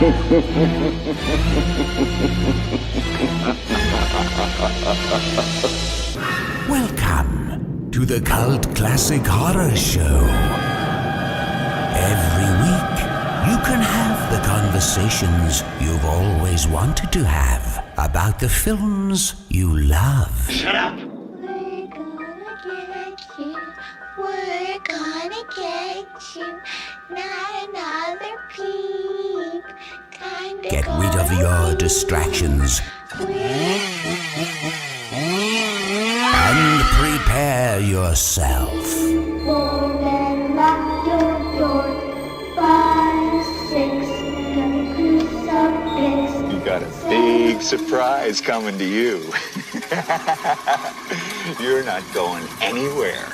Welcome to the Cult Classic Horror Show. Every week, you can have the conversations you've always wanted to have about the films you love. Shut up! We're gonna get you. Not another peep. Get rid of your distractions and prepare yourself. Then lock your door. 5, 6, gonna crucifix. You got a big surprise coming to you. You're not going anywhere.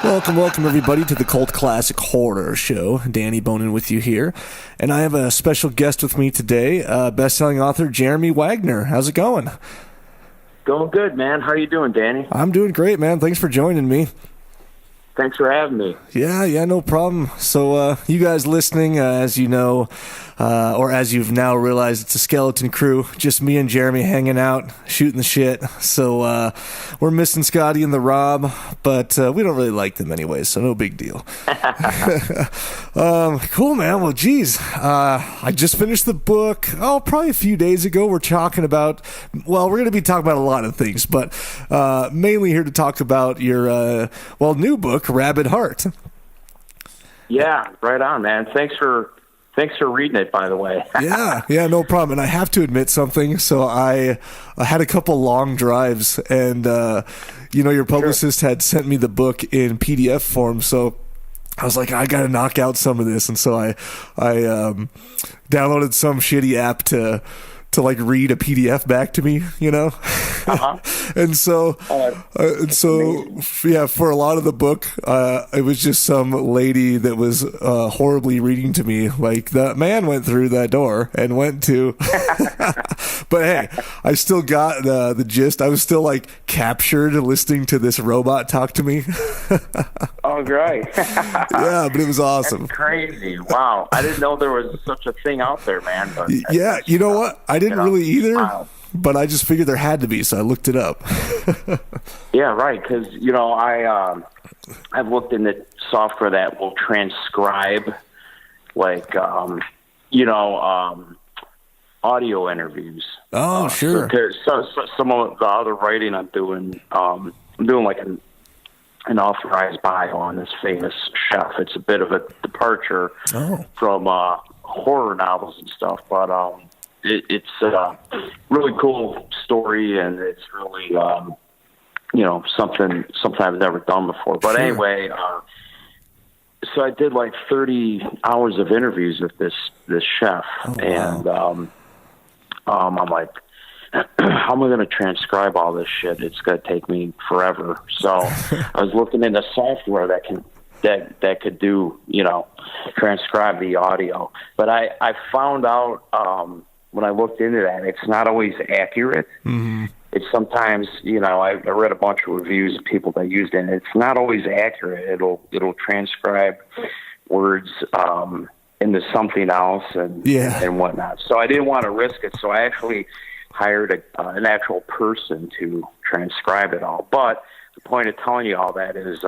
Welcome everybody to the Cult Classic Horror Show. Danny Bonin with you here. And I have a special guest with me today, best-selling author Jeremy Wagner. How's it going? Going good, man. How are you doing, Danny? I'm doing great, man. Thanks for joining me. Thanks for having me. Yeah, no problem. So, you guys listening, as you know, or as you've now realized, it's a skeleton crew. Just me and Jeremy hanging out, shooting the shit. So, we're missing Scotty and the Rob, but we don't really like them anyway, so no big deal. Cool, man. Well, geez, I just finished the book, probably a few days ago. We're talking about, we're going to be talking about a lot of things, but mainly here to talk about your, new book, Rabid Heart. Yeah, right on, man. Thanks for reading it, by the way. yeah, no problem. And I have to admit something. So I had a couple long drives, and your publicist had sent me the book in PDF form. So I was like, I got to knock out some of this, and so I downloaded some shitty app to like read a PDF back to me, Uh-huh. and so for a lot of the book, it was just some lady that was horribly reading to me. Like, the man went through that door and went to, but hey, I still got the gist. I was still like captured listening to this robot talk to me. Oh, great. Yeah, but it was awesome. That's crazy. Wow. I didn't know there was such a thing out there, man. But yeah, you know what? I didn't really either. Wow. But I just figured there had to be, so I looked it up. Yeah, right. Because I've looked into software that will transcribe, like audio interviews. Oh, sure. So some of the other writing I'm doing like an authorized bio on this famous chef. It's a bit of a departure from horror novels and stuff, but it's a really cool story, and it's really something I've never done before. But anyway, so I did like 30 hours of interviews with this chef, and I'm like, how am I going to transcribe all this shit? It's going to take me forever. So I was looking into software that could do, transcribe the audio. But I found out when I looked into that, it's not always accurate. Mm-hmm. It's sometimes, I read a bunch of reviews of people that used it, and it's not always accurate. It'll transcribe words into something else and whatnot. So I didn't want to risk it. So I actually hired an actual person to transcribe it all. But the point of telling you all that is,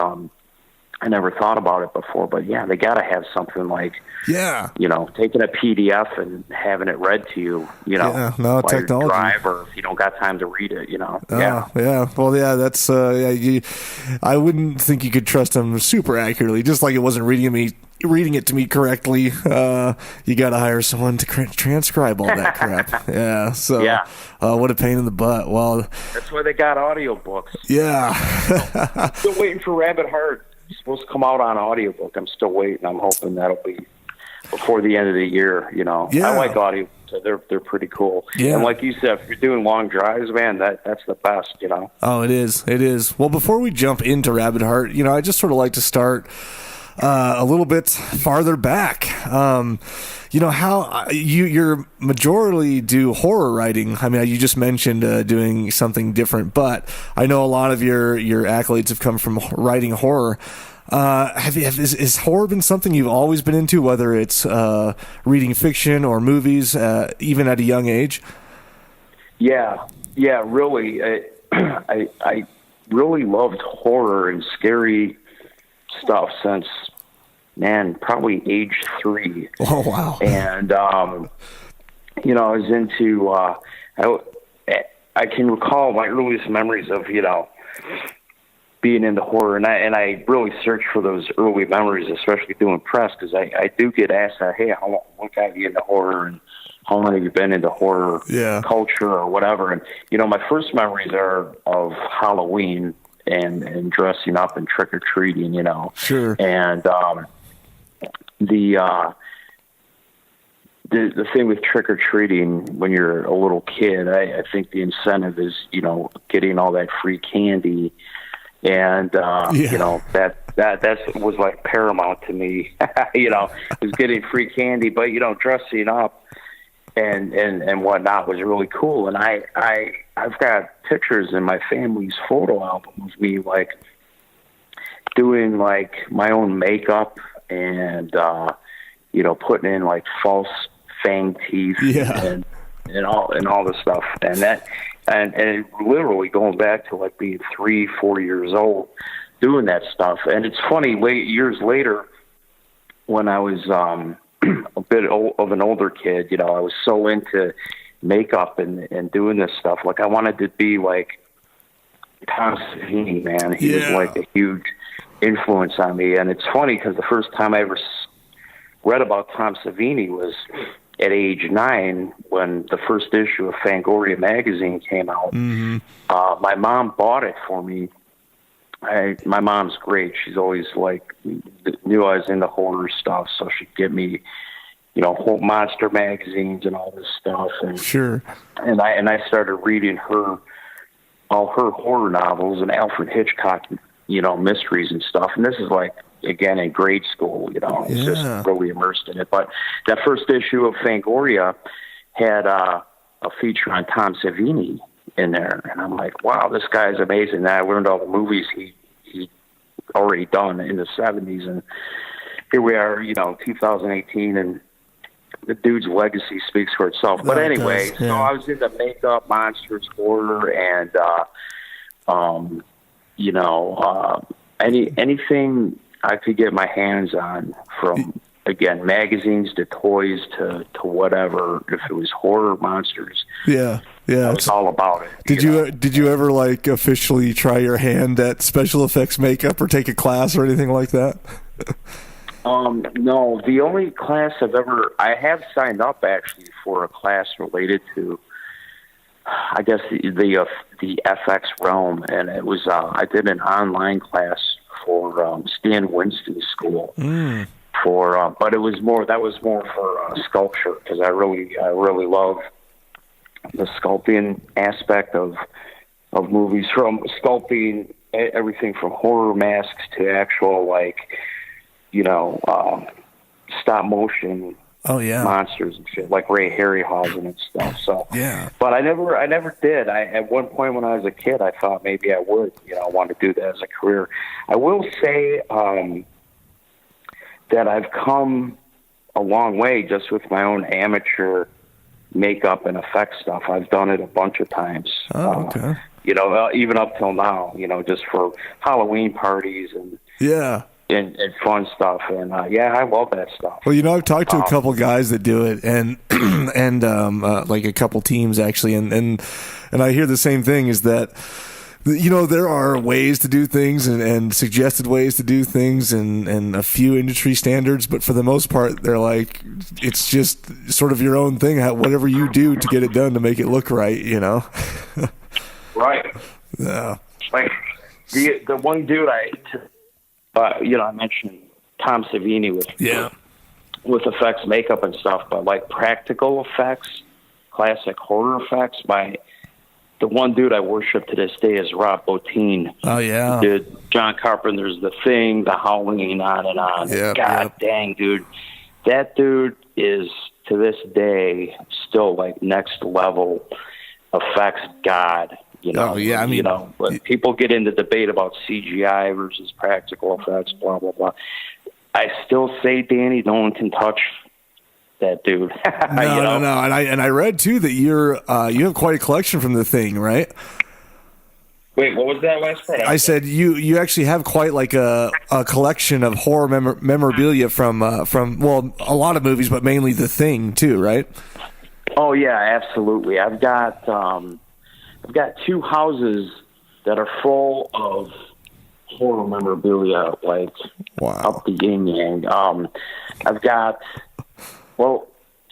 I never thought about it before, but yeah, they got to have something like, taking a PDF and having it read to you, while technology. you drive, or if you don't got time to read it, Yeah. Well, yeah, that's, I wouldn't think you could trust them super accurately, just like it wasn't reading it to me correctly. You got to hire someone to transcribe all that crap. Yeah. So, what a pain in the butt. Well, that's why they got audiobooks. Yeah. Still waiting for Rabid Heart. It's supposed to come out on audiobook. I'm still waiting. I'm hoping that'll be before the end of the year. I like audiobooks. So they're pretty cool. Yeah. And like you said, if you're doing long drives, man, that's the best. Oh, it is. Well, before we jump into Rabid Heart, I just sort of like to start a little bit farther back. You know how you're majorly do horror writing. I mean, you just mentioned doing something different, but I know a lot of your accolades have come from writing horror. Has horror been something you've always been into, whether it's reading fiction or movies, even at a young age? Yeah, really. I really loved horror and scary stuff since, man, probably age 3. Oh, wow. And, you know, I was into, I can recall my earliest memories of, you know, being into horror. And I really search for those early memories, especially doing press, because I do get asked, hey, what got you into horror? And how long have you been into horror culture or whatever? And, you know, my first memories are of Halloween and dressing up and trick-or-treating, you know. Sure. And the thing with trick-or-treating when you're a little kid, I think the incentive is, you know, getting all that free candy. And, you know, that was like paramount to me, you know, was getting free candy, but, you know, dressing up and whatnot was really cool. And I've got pictures in my family's photo album of me, like, doing, like, my own makeup and, you know, putting in, like, false fang teeth and all this stuff. And that, and literally going back to, like, being 3-4 years old, doing that stuff. And it's funny, years later, when I was a bit of an older kid, you know, I was so into makeup and doing this stuff. Like, I wanted to be like Tom Savini, man. He was like a huge influence on me. And it's funny because the first time I ever read about Tom Savini was at age 9 when the first issue of Fangoria magazine came out. Mm-hmm. My mom bought it for me. My mom's great. She's always like knew I was into horror stuff, so she'd give me, you know, whole monster magazines and all this stuff. And sure. And I started reading all her horror novels and Alfred Hitchcock, you know, mysteries and stuff. And this is like, again, in grade school, you know, I was just really immersed in it. But that first issue of Fangoria had a feature on Tom Savini in there, and I'm like, wow, this guy's amazing. And I learned all the movies he already done in the 70s, and here we are, you know, 2018, and the dude's legacy speaks for itself. But anyway, so I was into makeup, monsters, horror, and you know, anything I could get my hands on, from, again, magazines to toys to whatever. If it was horror, monsters, I was all about it. Did you ever, like, officially try your hand at special effects makeup or take a class or anything like that? No, the only class I have signed up actually for a class related to, I guess, the FX realm, and it was I did an online class for Stan Winston's school. But that was more for sculpture, because I really love the sculpting aspect of movies, from sculpting everything from horror masks to actual, like, you know, stop motion monsters and shit, like Ray Harryhausen and stuff. So but I never did. At one point when I was a kid, I thought maybe I would, you know, want to do that as a career. I will say that I've come a long way just with my own amateur makeup and effects stuff. I've done it a bunch of times. You know, even up till now, you know, just for Halloween parties and and fun stuff. And I love that stuff. Well, you know, I've talked to a couple guys that do it, and like a couple teams actually, and I hear the same thing, is that, you know, there are ways to do things and suggested ways to do things and a few industry standards, but for the most part, they're like, it's just sort of your own thing, whatever you do to get it done to make it look right, you know? Right. Yeah. Like the one dude you know, I mentioned Tom Savini with effects, makeup and stuff, but like practical effects, classic horror effects, my the one dude I worship to this day is Rob Bottin. Oh, yeah. He did John Carpenter's The Thing, The Howling, on and on. Yep, God dang, dude. That dude is, to this day, still like next level effects god. You know, Oh, yeah, I mean, when people get into debate about CGI versus practical effects, blah, blah, blah. I still say, Danny, no one can touch that dude. No. And I read too that you have quite a collection from The Thing, right? Wait, what was that last part? I said you actually have quite like a collection of horror memorabilia from well, a lot of movies, but mainly The Thing too, right? Oh yeah, absolutely. I've got 2 houses that are full of horror memorabilia, like up the yin yang. I've got, well,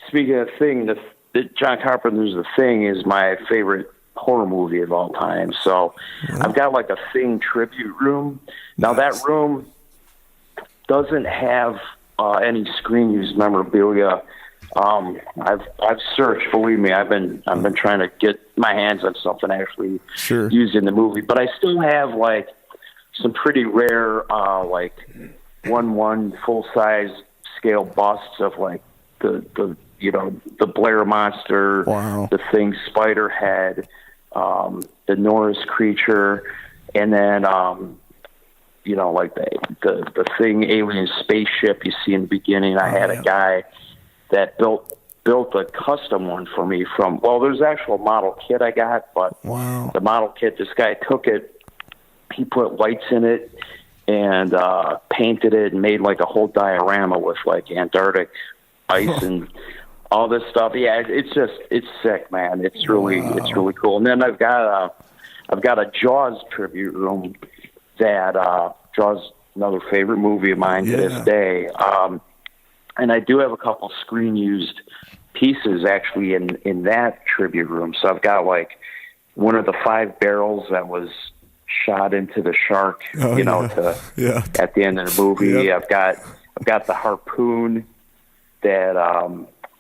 speaking of Thing, the John Carpenter's The Thing is my favorite horror movie of all time. So I've got like a Thing tribute room. Now that room doesn't have any screen use memorabilia. I've searched, believe me, I've been trying to get my hands on something actually used in the movie, but I still have like some pretty rare like 1/1 full size scale busts of like the Blair Monster, the Thing spider head, the Norris creature, and then like the Thing alien spaceship you see in the beginning. I had a guy that built a custom one for me from, well, there's actual model kit I got, but the model kit, this guy took it, he put lights in it and painted it and made like a whole diorama with like Antarctic ice and all this stuff. Yeah, it's sick, man. It's really cool. And then I've got a Jaws tribute room that Jaws, another favorite movie of mine to this day. And I do have a couple screen used pieces actually in that tribute room. So I've got like one of the 5 barrels that was shot into the shark, at the end of the movie. Yep. I've got the harpoon that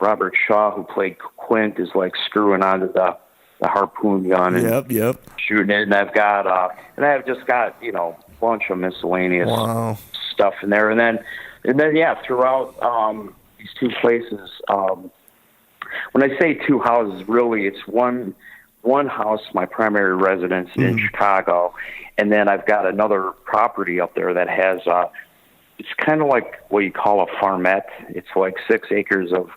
Robert Shaw, who played Quint, is like screwing onto the harpoon gun and shooting it. And I've just got a bunch of miscellaneous stuff in there. And then throughout these 2 places, when I say 2 houses, really it's one house, my primary residence in Chicago, and then I've got another property up there that has it's kind of like what you call a farmette. It's like 6 acres of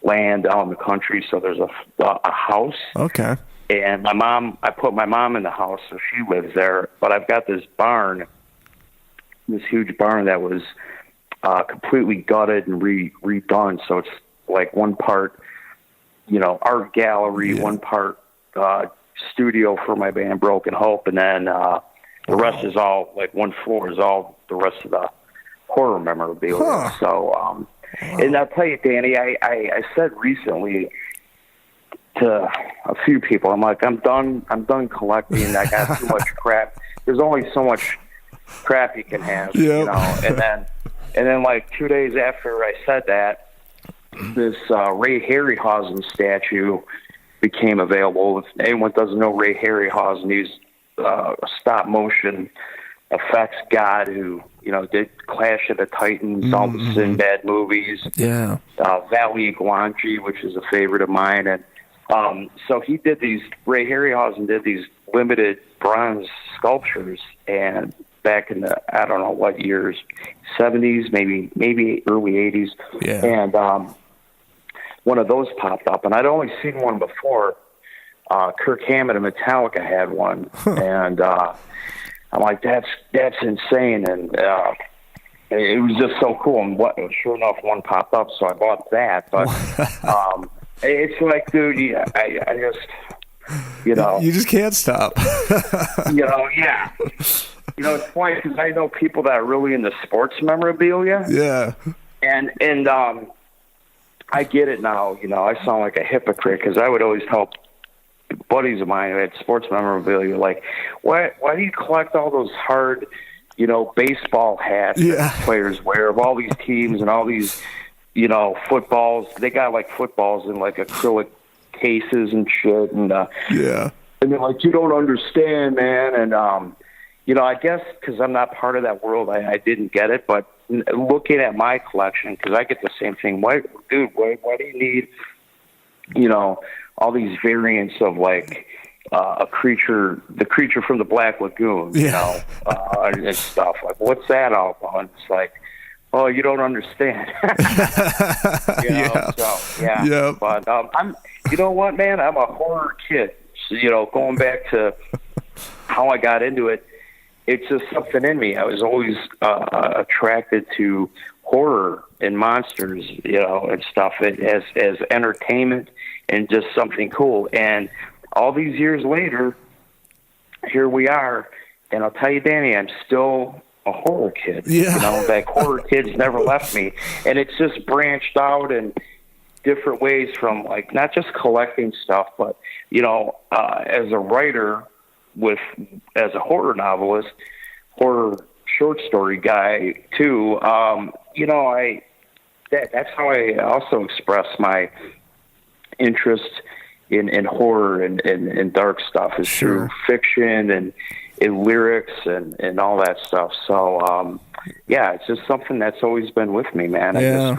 land out in the country, so there's a house. Okay. And I put my mom in the house, so she lives there, but I've got this barn, this huge barn that was completely gutted and redone, so it's like one part, art gallery, one part studio for my band Broken Hope, and then the rest is all, like one floor is all the rest of the horror memorabilia. So, and I'll tell you, Danny, I said recently to a few people, I'm like, I'm done collecting. I got too much crap. There's only so much crap you can have, and then like 2 days after I said that, this Ray Harryhausen statue became available. If anyone doesn't know Ray Harryhausen, he's a stop motion effects god who did Clash of the Titans, all the Sinbad movies, Valley Guanchi, which is a favorite of mine, and so he did these. Ray Harryhausen did these limited bronze sculptures, and back in the I don't know what years, 70s, maybe early 80s, and one of those popped up, and I'd only seen one before. Kirk Hammett and Metallica had one, and I'm like, that's insane, and it was just so cool. And sure enough, one popped up, so I bought that. But it's like, dude, I just, you just can't stop. It's funny because I know people that are really into sports memorabilia. Yeah, and I get it now. I sound like a hypocrite because I would always tell buddies of mine who had sports memorabilia, like, why do you collect all those hard, baseball hats that players wear of all these teams and all these, footballs? They got like footballs in like acrylic cases and shit, and they're like, you don't understand, man. And, I guess because I'm not part of that world, I didn't get it. But looking at my collection, because I get the same thing. Why do you need, all these variants of like the creature from the Black Lagoon, and stuff. Like, what's that all about? And it's like, oh, you don't understand. Yeah. But I'm, you know what, man? I'm a horror kid. So, going back to how I got into it, it's just something in me. I was always attracted to horror and monsters, and stuff as entertainment and just something cool. And all these years later, here we are. And I'll tell you, Danny, I'm still a horror kid. Yeah. That horror kid's never left me. And it's just branched out in different ways from, like, not just collecting stuff, but, as a writer as a horror novelist, horror short story guy too, that's how I also express my interest in horror and dark stuff is through fiction and lyrics and all that stuff. So, it's just something that's always been with me, man. Yeah. I just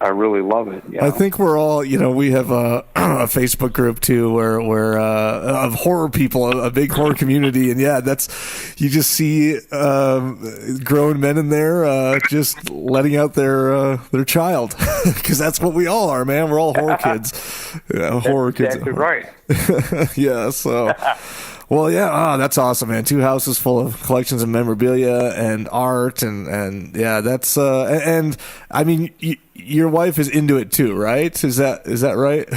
I really love it. I think we're all, we have a Facebook group too, where of horror people, a big horror community, and you just see grown men in there just letting out their child, because that's what we all are, man. We're all horror kids, horror kids. Exactly right. Yeah. So. Well, yeah, that's awesome, man. 2 houses full of collections of memorabilia and art, and that's and I mean, your wife is into it too, right? Is that right?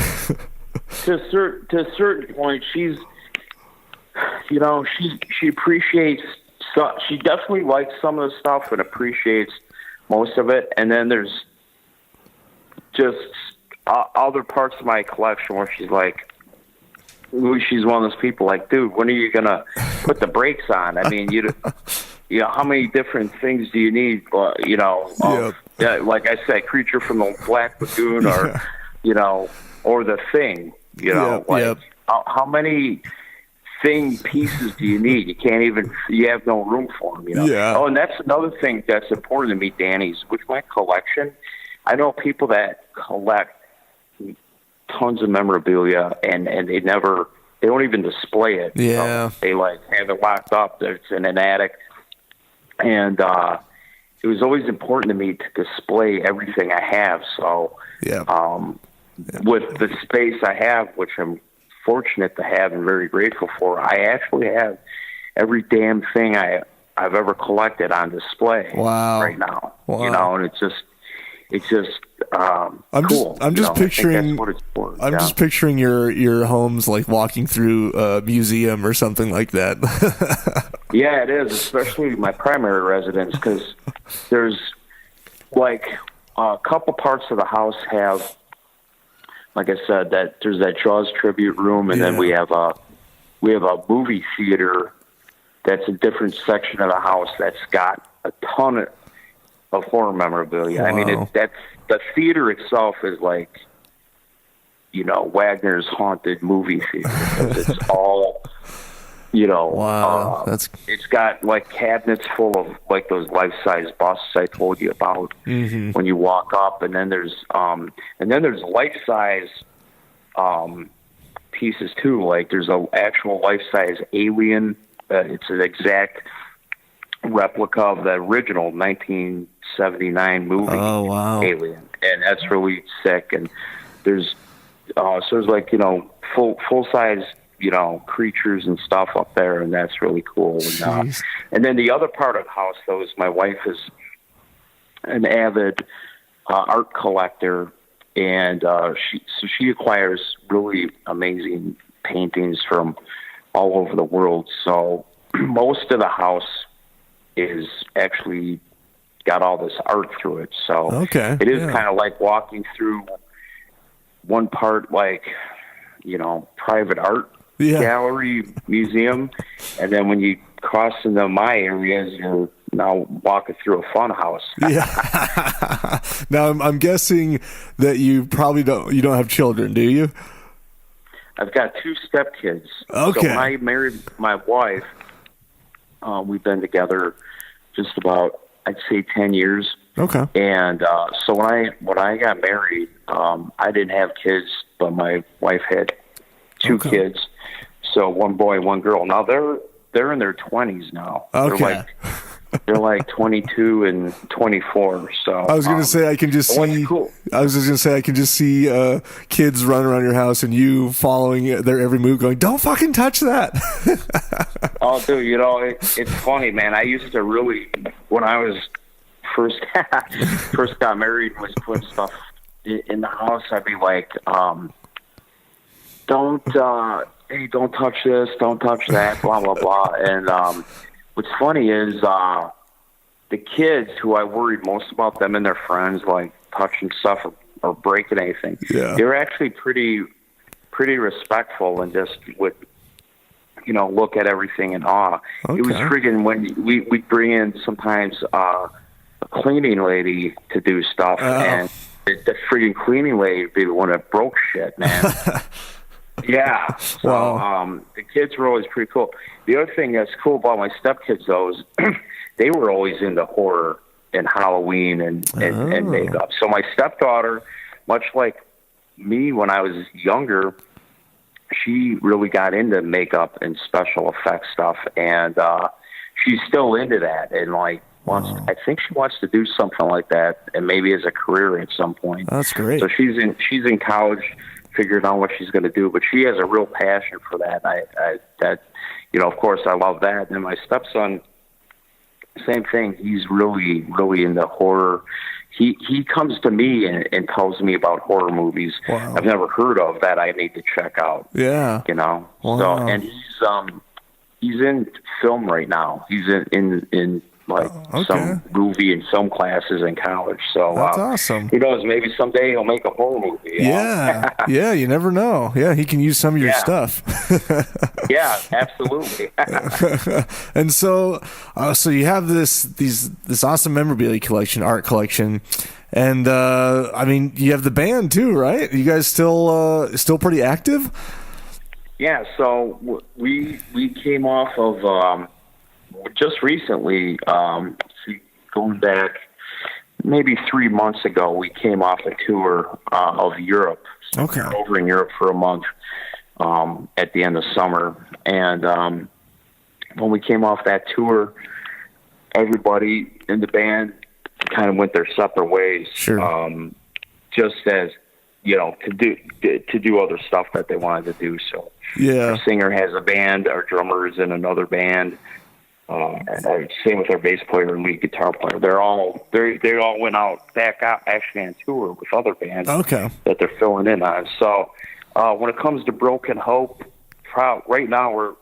To a certain point, she's, she appreciates. She definitely likes some of the stuff and appreciates most of it, and then there's just other parts of my collection where she's like. She's one of those people like, dude, when are you going to put the brakes on? I mean, how many different things do you need? Like I said, creature from the Black Lagoon or, or the Thing, how many thing pieces do you need? You have no room for them, Yeah. Oh, and that's another thing that's important to me, Danny, is with my collection. I know people that collect tons of memorabilia and they don't even display it. Yeah. They like have it locked up. It's in an attic. And it was always important to me to display everything I have. So with the space I have, which I'm fortunate to have and very grateful for, I actually have every damn thing I've ever collected on display right now. Wow. And it's just cool. I'm just picturing. I'm just picturing your homes like walking through a museum or something like that. Yeah, it is, especially my primary residence, because there's like a couple parts of the house have, like I said, that there's that Jaws tribute room, and then we have a movie theater that's a different section of the house that's got a ton of horror memorabilia. Wow. I mean, that's the theater itself is like, Wagner's haunted movie theater, because it's all, Wow, it's got like cabinets full of like those life-size busts I told you about when you walk up, and then there's life-size pieces too. Like there's an actual life-size alien. It's an exact replica of the original 1979 movie. Oh, wow. Alien, and that's really sick. And there's like full size creatures and stuff up there, and that's really cool. And then the other part of the house, though, is my wife is an avid art collector, and she acquires really amazing paintings from all over the world. So most of the house is actually got all this art through it. So it is kind of like walking through one part, like, private art gallery, museum. And then when you cross into my areas, you're now walking through a fun house. Yeah. Now I'm guessing that you probably don't have children, do you? I've got 2 stepkids. Okay. So when I married my wife, we've been together just about, I'd say, 10 years. Okay. And so when I got married, I didn't have kids, but my wife had 2 kids. So 1 boy, 1 girl. Now they're in their 20s now. Okay. They're like 22 and 24. So I was gonna say I can just see. Cool. I was just gonna say I can just see kids running around your house and you following their every move, going, "Don't fucking touch that." Oh, dude, it's funny, man. I used to really, when I was first got married, and was putting stuff in the house. I'd be like, "Don't touch this, don't touch that, blah blah blah." And what's funny is the kids, who I worried most about them and their friends, like touching stuff or breaking anything. Yeah. They were actually pretty respectful and just would, look at everything in awe. Okay. It was friggin' when we'd bring in sometimes a cleaning lady to do stuff, and the friggin' cleaning lady would be the one that broke shit, man. Yeah. So Wow. the kids were always pretty cool. The other thing that's cool about my stepkids, though, is they were always into horror and Halloween and makeup. So my stepdaughter, much like me when I was younger, she really got into makeup and special effects stuff, and she's still into that. And like, I think she wants to do something like that, and maybe as a career at some point. That's great. So she's in college, figuring out what she's going to do, but she has a real passion for that. Of course, I love that. And my stepson, same thing. He's really, really into horror. He comes to me and tells me about horror movies I've never heard of that I need to check out. Yeah. Wow. So, and he's in film right now. He's in some movie and film classes in college. So that's awesome. Who knows? Maybe someday he'll make a horror movie. Yeah. Yeah. You never know. Yeah. He can use some of your stuff. Yeah, absolutely. And so you have this awesome memorabilia collection, art collection, and you have the band too, right? You guys still pretty active? Yeah. So we came off of just recently, going back maybe 3 months ago, we came off a tour of Europe. Okay. Over in Europe for a month. At the end of summer. And when we came off that tour, everybody in the band kind of went their separate ways. Sure. Just as, to do other stuff that they wanted to do. So yeah. Our singer has a band, our drummer is in another band. Same with our bass player and lead guitar player. They all went back out actually on tour with other bands that they're filling in on. So when it comes to Broken Hope, right now we're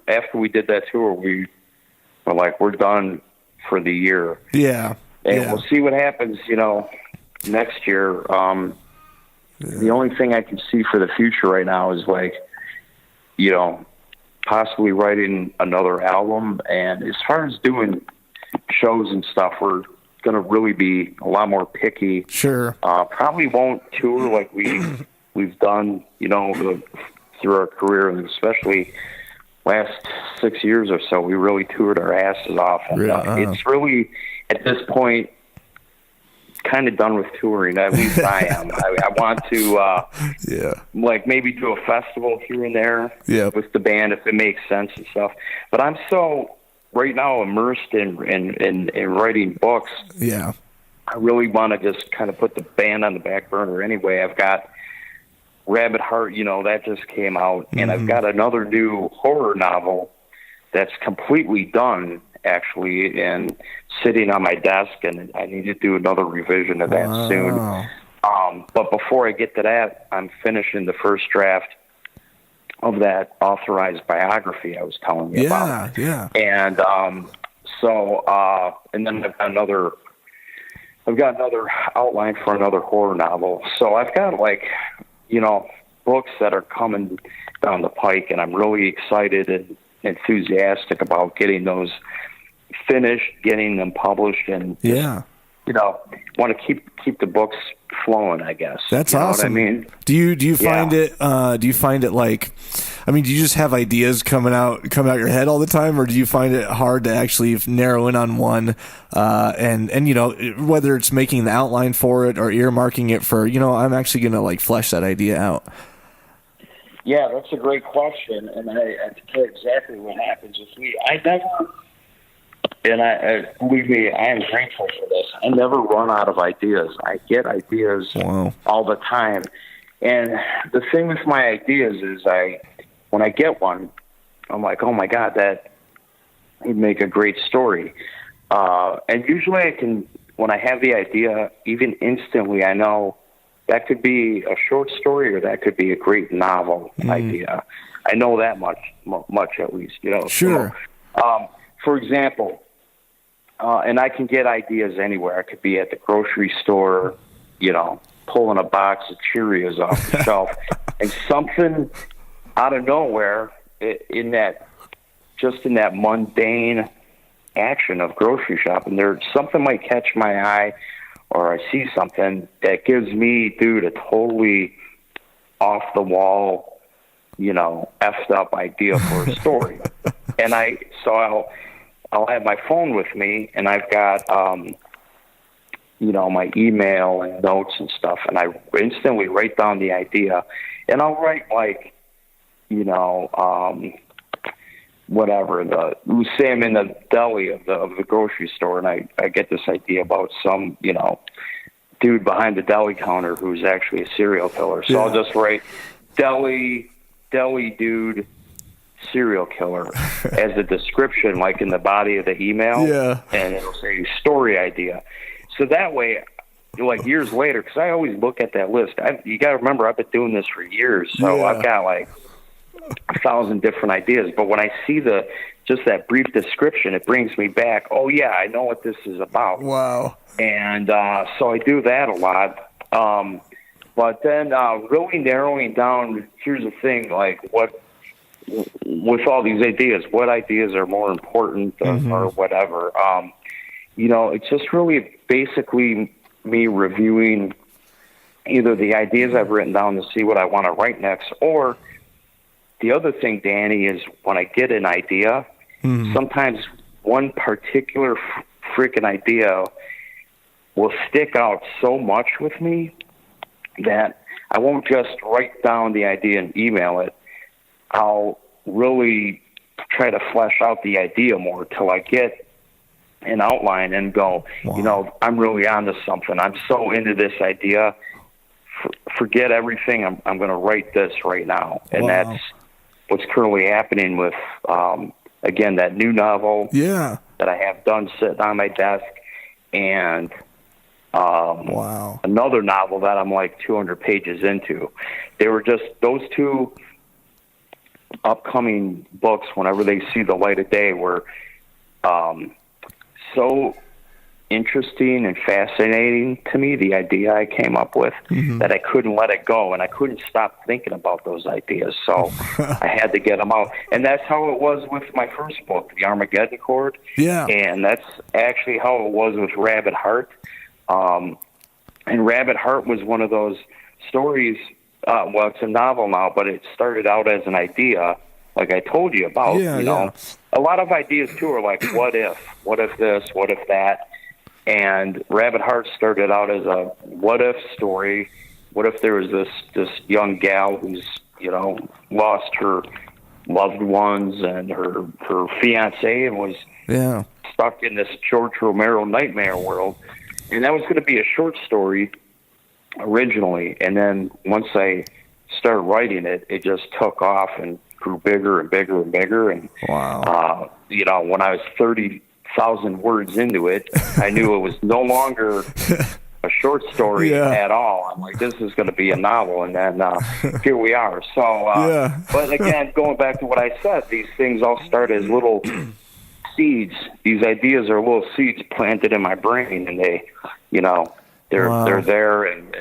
after we did that tour, we're done for the year. Yeah. And we'll see what happens, next year. The only thing I can see for the future right now is possibly writing another album. And as far as doing shows and stuff, we're going to really be a lot more picky. Sure. Probably won't tour like we've done, through our career, and especially last 6 years or so, we really toured our asses off. And it's really, at this point, kind of done with touring. At least I am. I want to, maybe do a festival here and there with the band if it makes sense and stuff. But I'm so right now immersed in writing books. Yeah, I really want to just kind of put the band on the back burner. Anyway, I've got Rabid Heart. That just came out, and I've got another new horror novel that's completely done, actually, and sitting on my desk, and I need to do another revision of that soon. But before I get to that, I'm finishing the first draft of that authorized biography I was telling you about. Yeah. And and then I've got another outline for another horror novel. So I've got books that are coming down the pike, and I'm really excited and enthusiastic about getting those finished, getting them published, and want to keep the books flowing, I guess. That's awesome. What I mean? Do you find it like, I mean, do you just have ideas coming out your head all the time, or do you find it hard to actually narrow in on one, and whether it's making the outline for it or earmarking it for, I'm actually going to like flesh that idea out? Yeah, that's a great question, and I tell you exactly what happens with me. I never, and I believe me, I am grateful for this. I never run out of ideas. I get ideas all the time, and the thing with my ideas is when I get one, I'm like, oh my God, that would make a great story. And usually when I have the idea, even instantly, I know that could be a short story or that could be a great novel idea. I know that much at least, Sure. So, for example, and I can get ideas anywhere. I could be at the grocery store, pulling a box of Cheerios off the shelf, and something out of nowhere in that mundane action of grocery shopping, something might catch my eye, or I see something that gives me, a totally off the wall, effed up idea for a story. And I'll have my phone with me, and I've got, my email and notes and stuff, and I instantly write down the idea, and I'll write whatever, say I'm in the deli of the grocery store, and I get this idea about some, dude behind the deli counter who's actually a serial killer. So I'll just write deli dude serial killer as a description, like in the body of the email, and it'll say story idea. So that way, like years later, because I always look at that list. You got to remember, I've been doing this for years, so I've got like 1,000 different ideas. But when I see just that brief description, it brings me back. Oh yeah, I know what this is about. Wow. And so I do that a lot. But then really narrowing down. Here's the thing: like with all these ideas, what ideas are more important or whatever. It's just really basically me reviewing either the ideas I've written down to see what I want to write next, or the other thing, Danny, is when I get an idea, sometimes one particular freaking idea will stick out so much with me that I won't just write down the idea and email it. I'll really try to flesh out the idea more till I get an outline and go, I'm really onto something. I'm so into this idea. Forget everything. I'm going to write this right now. And that's what's currently happening with, again, that new novel that I have done sitting on my desk, and another novel that I'm like 200 pages into. They were just those two upcoming books, whenever they see the light of day, were so interesting and fascinating to me, the idea I came up with, that I couldn't let it go, and I couldn't stop thinking about those ideas, so I had to get them out. And that's how it was with my first book, The Armageddon Chord, and that's actually how it was with Rabid Heart. And Rabid Heart was one of those stories, it's a novel now, but it started out as an idea, like I told you about. A lot of ideas, too, are like, what if this, what if that? And Rabid Heart started out as a what-if story. What if there was this young gal who's, lost her loved ones and her fiancé and was stuck in this George Romero nightmare world. And that was going to be a short story originally. And then once I started writing it, it just took off and grew bigger and bigger and bigger. And, when I was 30,000 words into it, I knew it was no longer a short story at all. I'm like, this is going to be a novel. And then here we are. So, but again, going back to what I said, these things all start as little seeds. These ideas are little seeds planted in my brain, and they, they're there. And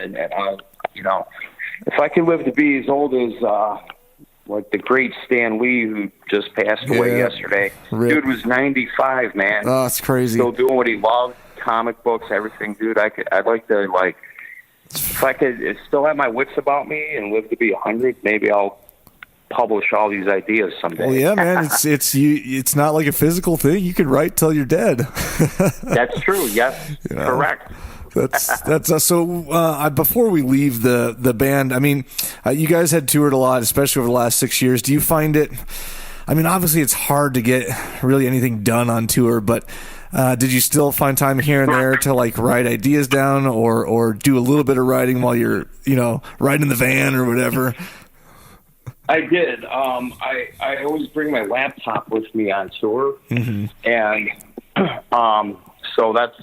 if I could live to be as old as, like the great Stan Lee, who just passed away yesterday. Dude was 95, man. Oh, it's crazy. Still doing what he loved, comic books, everything, dude. I'd like to, like, if I could still have my wits about me and live to be 100, maybe I'll publish all these ideas someday. Well, yeah, man, it's not like a physical thing. You could write till you're dead. That's true. Yes, correct. That's so. Before we leave the band, I mean, you guys had toured a lot, especially over the last 6 years. Do you find it? I mean, obviously, it's hard to get really anything done on tour, but did you still find time here and there to like write ideas down, or do a little bit of writing while you're, riding the van or whatever? I did. I always bring my laptop with me on tour, and so that's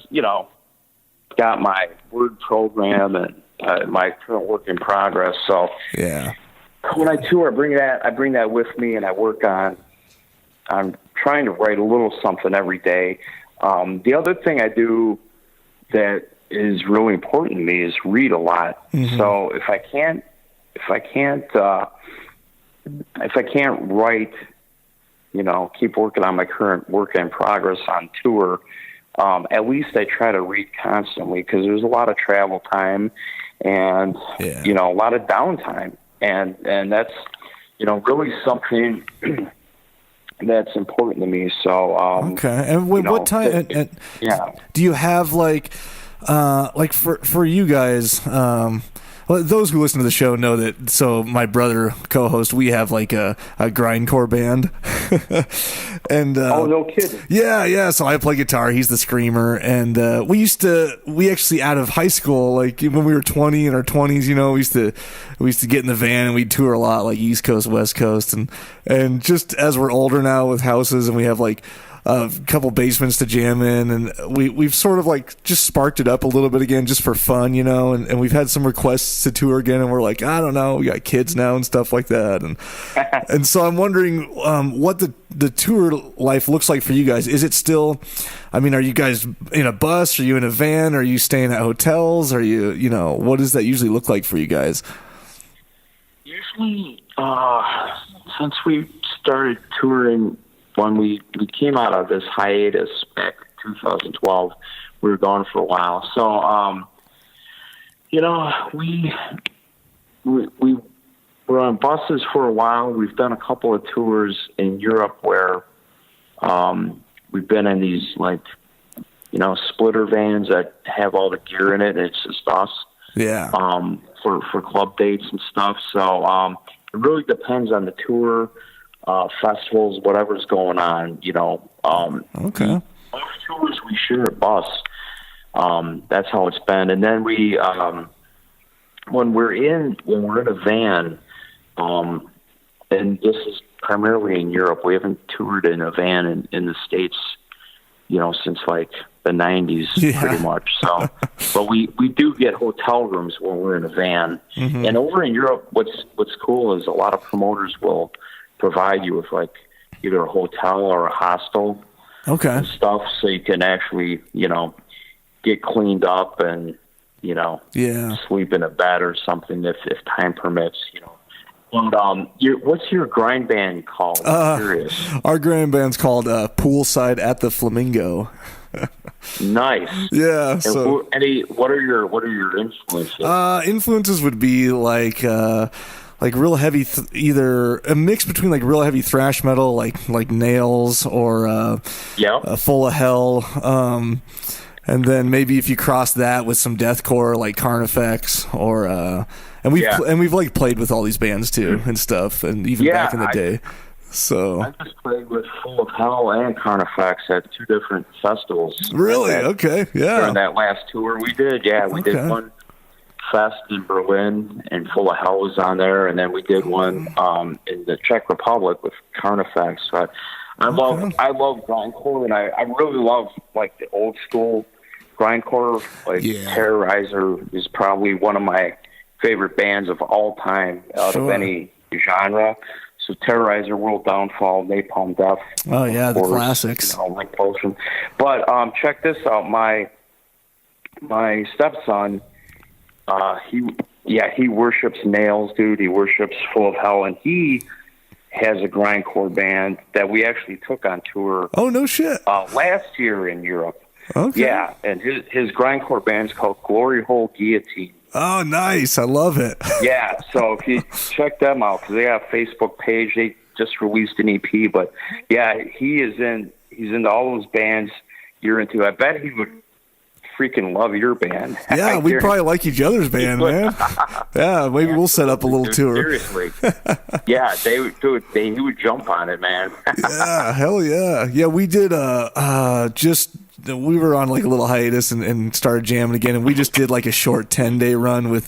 got my word program and my current work in progress. So yeah, when I tour, I bring that with me, and I work on. I'm trying to write a little something every day. The other thing I do that is really important to me is read a lot. So if I can't write, keep working on my current work in progress on tour, at least I try to read constantly, because there's a lot of travel time and, a lot of downtime. And that's, really something that's important to me. So, okay. And what time, do you have for you guys, well, those who listen to the show know that. So my brother co-host, we have like a grindcore band, and oh, no kidding. Yeah. So I play guitar. He's the screamer, and we actually out of high school, like when we were 20 in our 20s, we used to get in the van and we'd tour a lot, like East Coast, West Coast, and just as we're older now with houses and we have like a couple basements to jam in, and we've sort of like just sparked it up a little bit again just for fun, and we've had some requests to tour again, and we're like, I don't know, we got kids now and stuff like that, and so I'm wondering what the tour life looks like for you guys. Is it still, I mean, are you guys in a bus? Are you in a van? Are you staying at hotels? Are you, what does that usually look like for you guys? Usually, since we started touring, when we came out of this hiatus back in 2012, we were gone for a while. So, we were on buses for a while. We've done a couple of tours in Europe where we've been in these splitter vans that have all the gear in it, and it's just us. Yeah. For club dates and stuff. So it really depends on the tour. Festivals, whatever's going on, Okay. Most tours we share a bus. That's how it's been. And then we, when we're in a van, and this is primarily in Europe, we haven't toured in a van in the States, since like the 90s, pretty much. So, but we do get hotel rooms when we're in a van. And over in Europe, what's cool is a lot of promoters will provide you with like either a hotel or a hostel, and stuff, so you can actually get cleaned up and sleep in a bed or something if time permits. And what's your grind band called? I'm curious. Our grind band's called Poolside at the Flamingo. Nice. Yeah. And so what are your influences? Influences would be like real heavy, either a mix between like real heavy thrash metal, like Nails, or Full of Hell, and then maybe if you cross that with some deathcore like Carnifex, or and we've like played with all these bands too and stuff, and even back in the day. So I just played with Full of Hell and Carnifex at two different festivals. Really? Okay. Yeah. During that last tour we did, we did one fest in Berlin, and Full of Hell was on there, and then we did one in the Czech Republic with Carnifex. But I love grindcore, and I really love like the old school grindcore. Like Terrorizer is probably one of my favorite bands of all time out of any genre. So Terrorizer, World Downfall, Napalm Death. Oh yeah, the classics. Like Potion. But check this out. My stepson, he worships Nails, dude. He worships Full of Hell, and he has a grindcore band that we actually took on tour. Oh no shit! Last year in Europe. Okay. Yeah, and his grindcore band's called Glory Hole Guillotine. Oh, nice. I love it. Yeah, so if you check them out, because they have a Facebook page, they just released an EP. But yeah, he's into all those bands you're into. I bet he would freaking love your band. Yeah, we probably like each other's band, man. Yeah, maybe we'll set up a little tour. Seriously. Yeah, he would jump on it, man. Yeah, hell yeah. Yeah, we did we were on like a little hiatus and started jamming again, and we just did like a short 10-day run with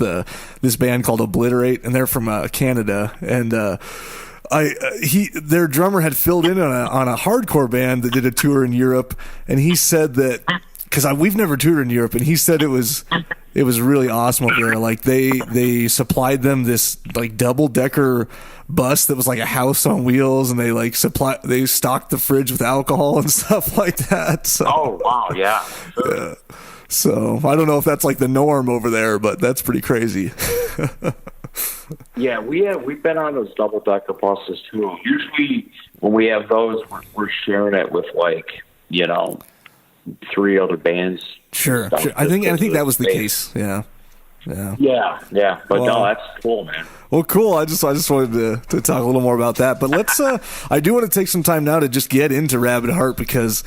this band called Obliterate, and they're from Canada, and their drummer had filled in on a hardcore band that did a tour in Europe, and he said that, because we've never toured in Europe, and he said it was really awesome over there. Like they supplied them this like double-decker bus that was like a house on wheels, and they stocked the fridge with alcohol and stuff like that. So, oh wow, yeah. Sure. Yeah. So I don't know if that's like the norm over there, but that's pretty crazy. Yeah, we've been on those double-decker buses too. Usually when we have those, we're sharing it with like 3 other bands. Sure. I think that was the case. Yeah. Yeah. But no, that's cool, man. Well, cool. I just wanted to talk a little more about that. But let's. I do want to take some time now to just get into Rabid Heart because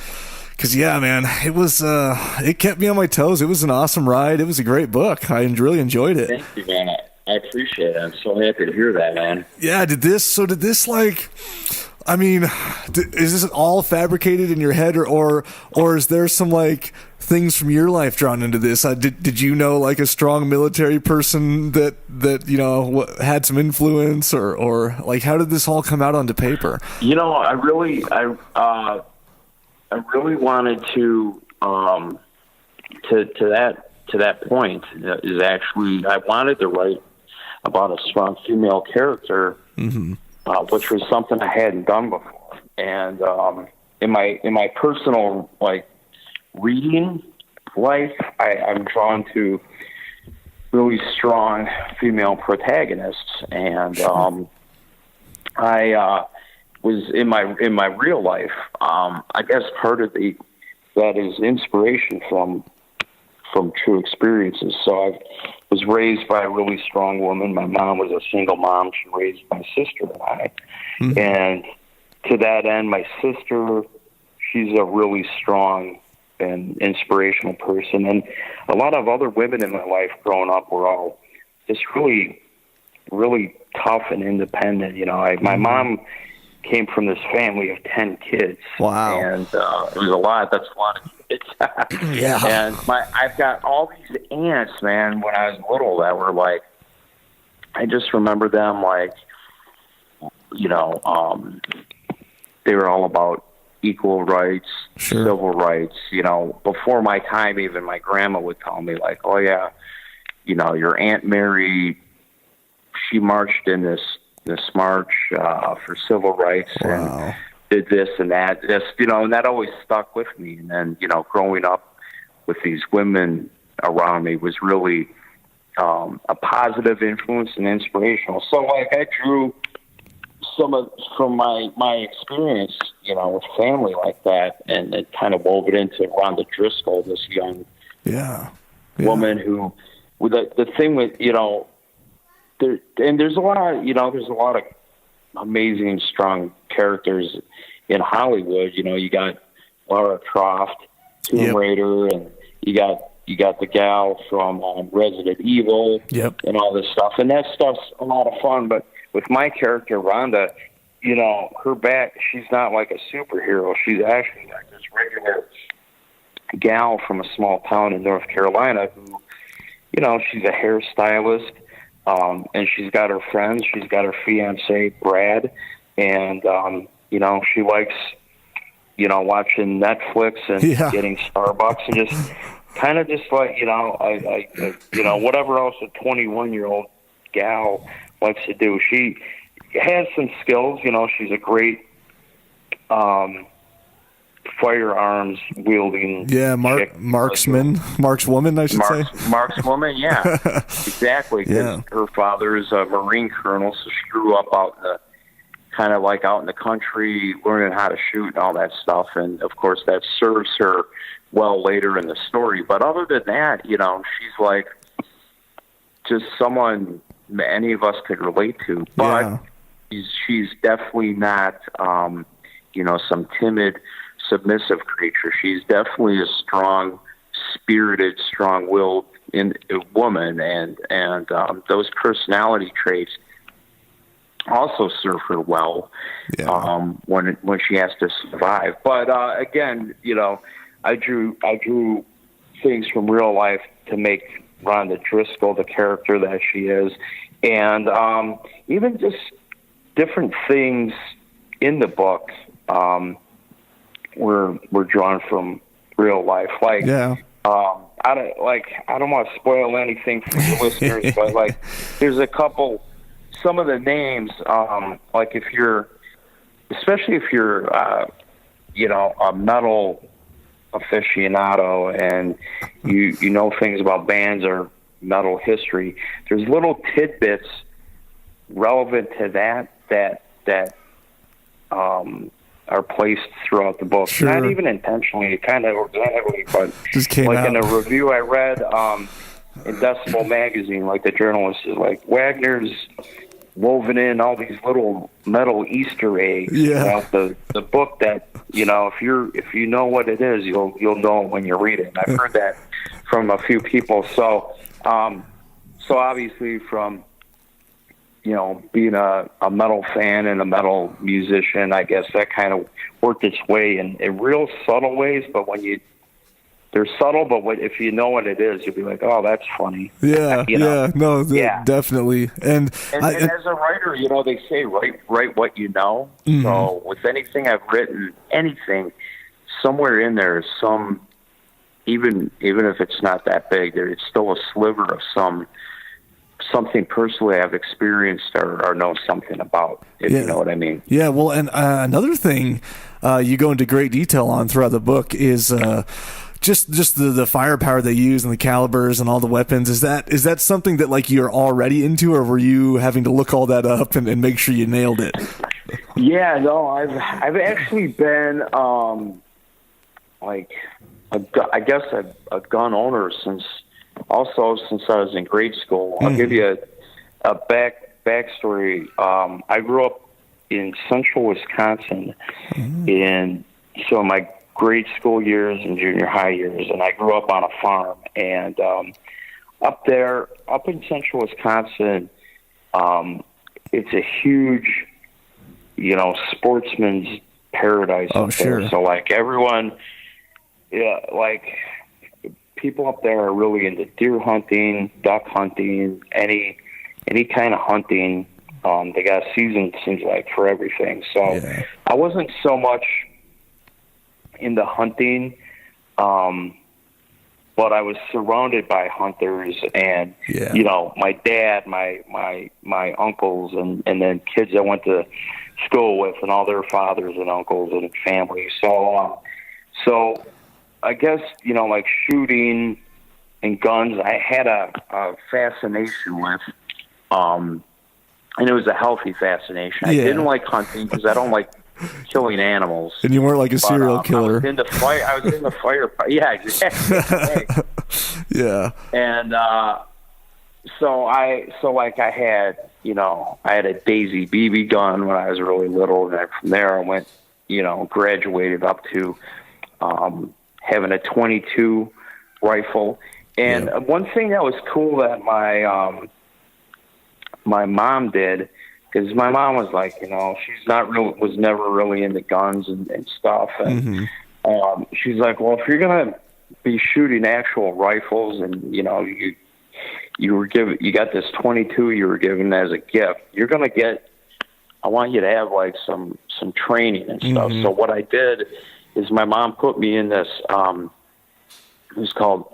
yeah, man, it was. It kept me on my toes. It was an awesome ride. It was a great book. I really enjoyed it. Thank you, man. I appreciate it. I'm so happy to hear that, man. Yeah. Did this like? I mean, is this all fabricated in your head, or is there some like things from your life drawn into this? Did you know like a strong military person that had some influence, or like how did this all come out onto paper? I really wanted to that point is actually I wanted to write about a strong female character. Mm-hmm. Which was something I hadn't done before. And in my personal like reading life, I'm drawn to really strong female protagonists. And I was in my real life. I guess part of that is inspiration from true experiences. So I was raised by a really strong woman. My mom was a single mom. She raised my sister and I. Mm-hmm. And to that end, my sister, she's a really strong and inspirational person. And a lot of other women in my life growing up were all just really, really tough and independent. My mom came from this family of 10 kids. Wow. And it was a lot. That's a lot of kids. Yeah. And I've got all these aunts, man, when I was little that were like, I just remember them like, they were all about equal rights, sure, civil rights. Before my time, even my grandma would tell me like, oh yeah, your Aunt Mary, she marched in this march for civil rights. Wow. And did this and that, and that always stuck with me. And then, growing up with these women around me was really a positive influence and inspirational. So, like, I drew from my experience, with family like that, and it kind of wove it into Rhonda Driscoll, this young woman who, with the thing with, there's a lot of amazing, strong characters in Hollywood. You got Lara Croft, Tomb Raider, and you got the gal from Resident Evil, and all this stuff. And that stuff's a lot of fun. But with my character, Rhonda, her back, she's not like a superhero. She's actually like this regular gal from a small town in North Carolina who, she's a hairstylist. And she's got her friends. She's got her fiancé, Brad. And, she likes, watching Netflix and getting Starbucks and just kind of just like, whatever else a 21-year-old gal likes to do. She has some skills. She's a great firearms wielding markswoman, I should say. Markswoman, yeah. Exactly. Her father is a Marine colonel, so she grew up out in the kind of like out in the country, learning how to shoot and all that stuff. And of course that serves her well later in the story. But other than that, she's like just someone any of us could relate to. But she's definitely not, some timid, submissive creature. She's definitely a strong, spirited, strong-willed woman, and those personality traits also serve her well when she has to survive. But again, I drew things from real life to make Rhonda Driscoll the character that she is, and even just different things in the book were drawn from real life. Like, I don't want to spoil anything for the listeners, but like, there's some of the names, like especially if you're a metal aficionado and you know things about bands or metal history, there's little tidbits relevant to that are placed throughout the book. Sure. Not even intentionally, kind of organically, but just came like out. In a review I read in Decibel magazine, like the journalist is like, Wagner's woven in all these little metal Easter eggs throughout the book that, if you know what it is, you'll know it when you read it. And I've heard that from a few people. So obviously from, being a metal fan and a metal musician, I guess that kind of worked its way in real subtle ways. But they're subtle, but if you know what it is, you'll be like, oh, that's funny. Definitely. And as a writer, they say write what you know. Mm-hmm. So with anything I've written, somewhere in there is some, even if it's not that big, it's still a sliver of something personally I've experienced or know something about, if you know what I mean. Yeah, well, and another thing you go into great detail on throughout the book is just the firepower they use and the calibers and all the weapons. Is that something that like you're already into, or were you having to look all that up and make sure you nailed it? Yeah, no, I've actually been I guess a gun owner since I was in grade school. I'll give you a backstory. I grew up in central Wisconsin, and so my grade school years and junior high years, and I grew up on a farm. And up in central Wisconsin, it's a huge, sportsman's paradise up there. So like everyone, people up there are really into deer hunting, duck hunting, any kind of hunting. They got a season, seems like, for everything. So I wasn't so much into hunting, but I was surrounded by hunters and, my dad, my uncles, and then kids I went to school with and all their fathers and uncles and family. So I guess, like shooting and guns, I had a fascination with, and it was a healthy fascination. I didn't like hunting because I don't like killing animals. And you weren't like a serial killer. I was in the fire. Yeah, exactly. Yeah. And so I had a Daisy BB gun when I was really little, and from there I went, graduated up to having a .22 rifle. And one thing that was cool that my mom did, because my mom was like, was never really into guns and stuff. And she's like, well, if you're going to be shooting actual rifles and, you got this .22 you were given as a gift, I want you to have like some training and stuff. So what I did is my mom put me in this, it was called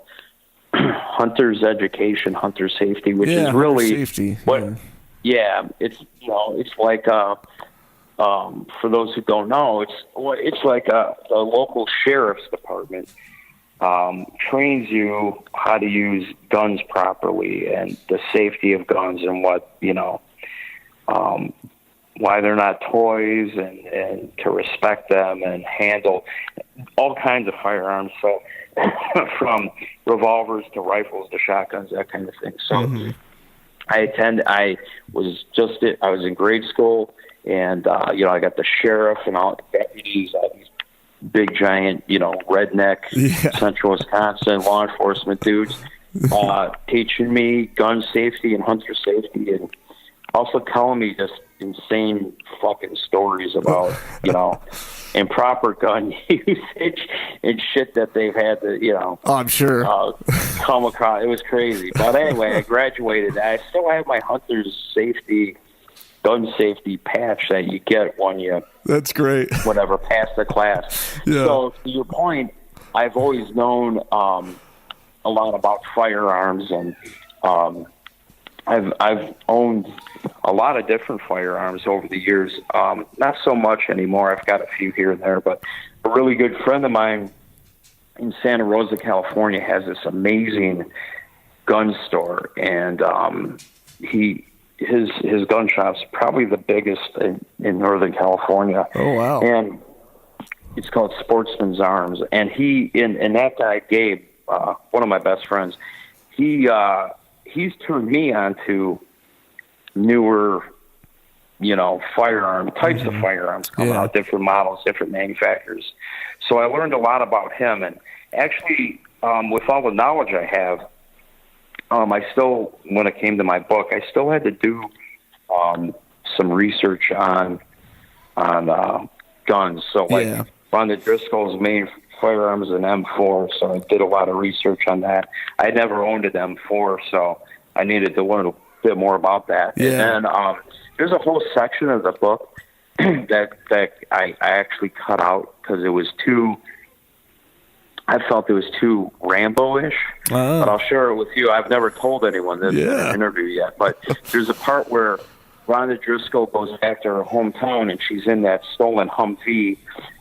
Hunter's Education, Hunter Safety, which is really safety. It's like for those who don't know, it's like the local sheriff's department trains you how to use guns properly and the safety of guns and what why they're not toys, and to respect them and handle all kinds of firearms. So from revolvers to rifles to shotguns, that kind of thing. So I was in grade school, and I got the sheriff and all the deputies, all these big giant, redneck Central Wisconsin law enforcement dudes teaching me gun safety and hunter safety, and also telling me just insane fucking stories about, improper gun usage and shit that they've had to, Oh, I'm sure. Come across. It was crazy. But anyway, I graduated. I still have my hunter's safety, gun safety patch that you get when you, that's great, whatever, pass the class. Yeah. So to your point, I've always known a lot about firearms, and I've owned a lot of different firearms over the years. Not so much anymore. I've got a few here and there, but a really good friend of mine in Santa Rosa, California, has this amazing gun store, and his gun shop's probably the biggest in Northern California. Oh wow! And it's called Sportsman's Arms, and and that guy Gabe, one of my best friends, he's turned me on to newer, firearm types of firearms coming out, different models, different manufacturers. So I learned a lot about him, and actually, with all the knowledge I have, I still, when it came to my book, I still had to do some research on guns. So Rhonda Driscoll's main firearm is an M4, so I did a lot of research on that. I never owned an M4, so I needed to learn a bit more about that. Yeah. And then there's a whole section of the book that I actually cut out because it was too. I felt it was too Rambo-ish, but I'll share it with you. I've never told anyone this in an interview yet, but there's a part where Rhonda Driscoll goes back to her hometown, and she's in that stolen Humvee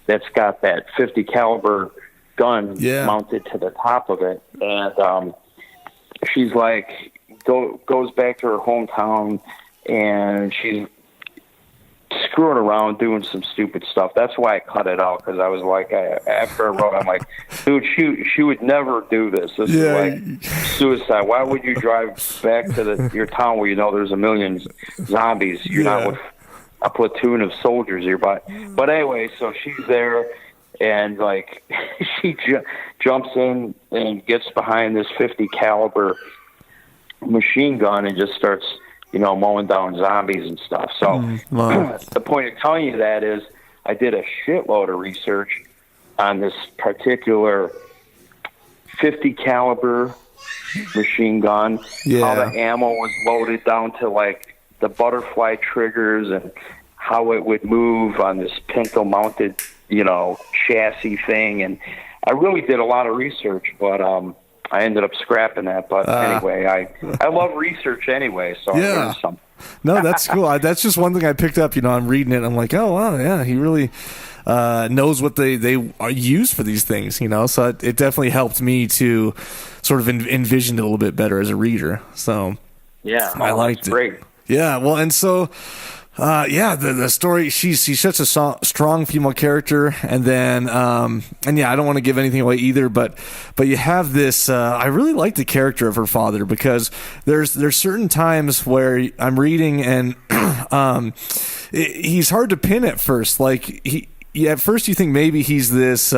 that's got that 50 caliber gun mounted to the top of it, and she's like goes back to her hometown, and she's screwing around doing some stupid stuff. That's why I cut it out, because I was like, after I wrote, I'm like, dude, she would never do this. This is like suicide. Why would you drive back to your town where you know there's a million zombies? You're not with a platoon of soldiers here. But anyway, so she's there, and like she jumps in and gets behind this 50 caliber machine gun and just starts mowing down zombies and stuff. So the point of telling you that is I did a shitload of research on this particular 50 caliber machine gun, how the ammo was loaded down to like the butterfly triggers and how it would move on this pinto mounted, chassis thing. And I really did a lot of research, but I ended up scrapping that, but anyway, I love research anyway, so I learned something. No, that's cool. That's just one thing I picked up. I'm reading it. I'm like, oh wow, yeah, he really knows what they are used for these things. So it definitely helped me to sort of envision it a little bit better as a reader. So I liked it. Great. Yeah, well, and so. The story, she's such a strong female character, and then I don't want to give anything away either, but you have this I really like the character of her father, because there's certain times where I'm reading and he's hard to pin at first. Like at first you think maybe he's this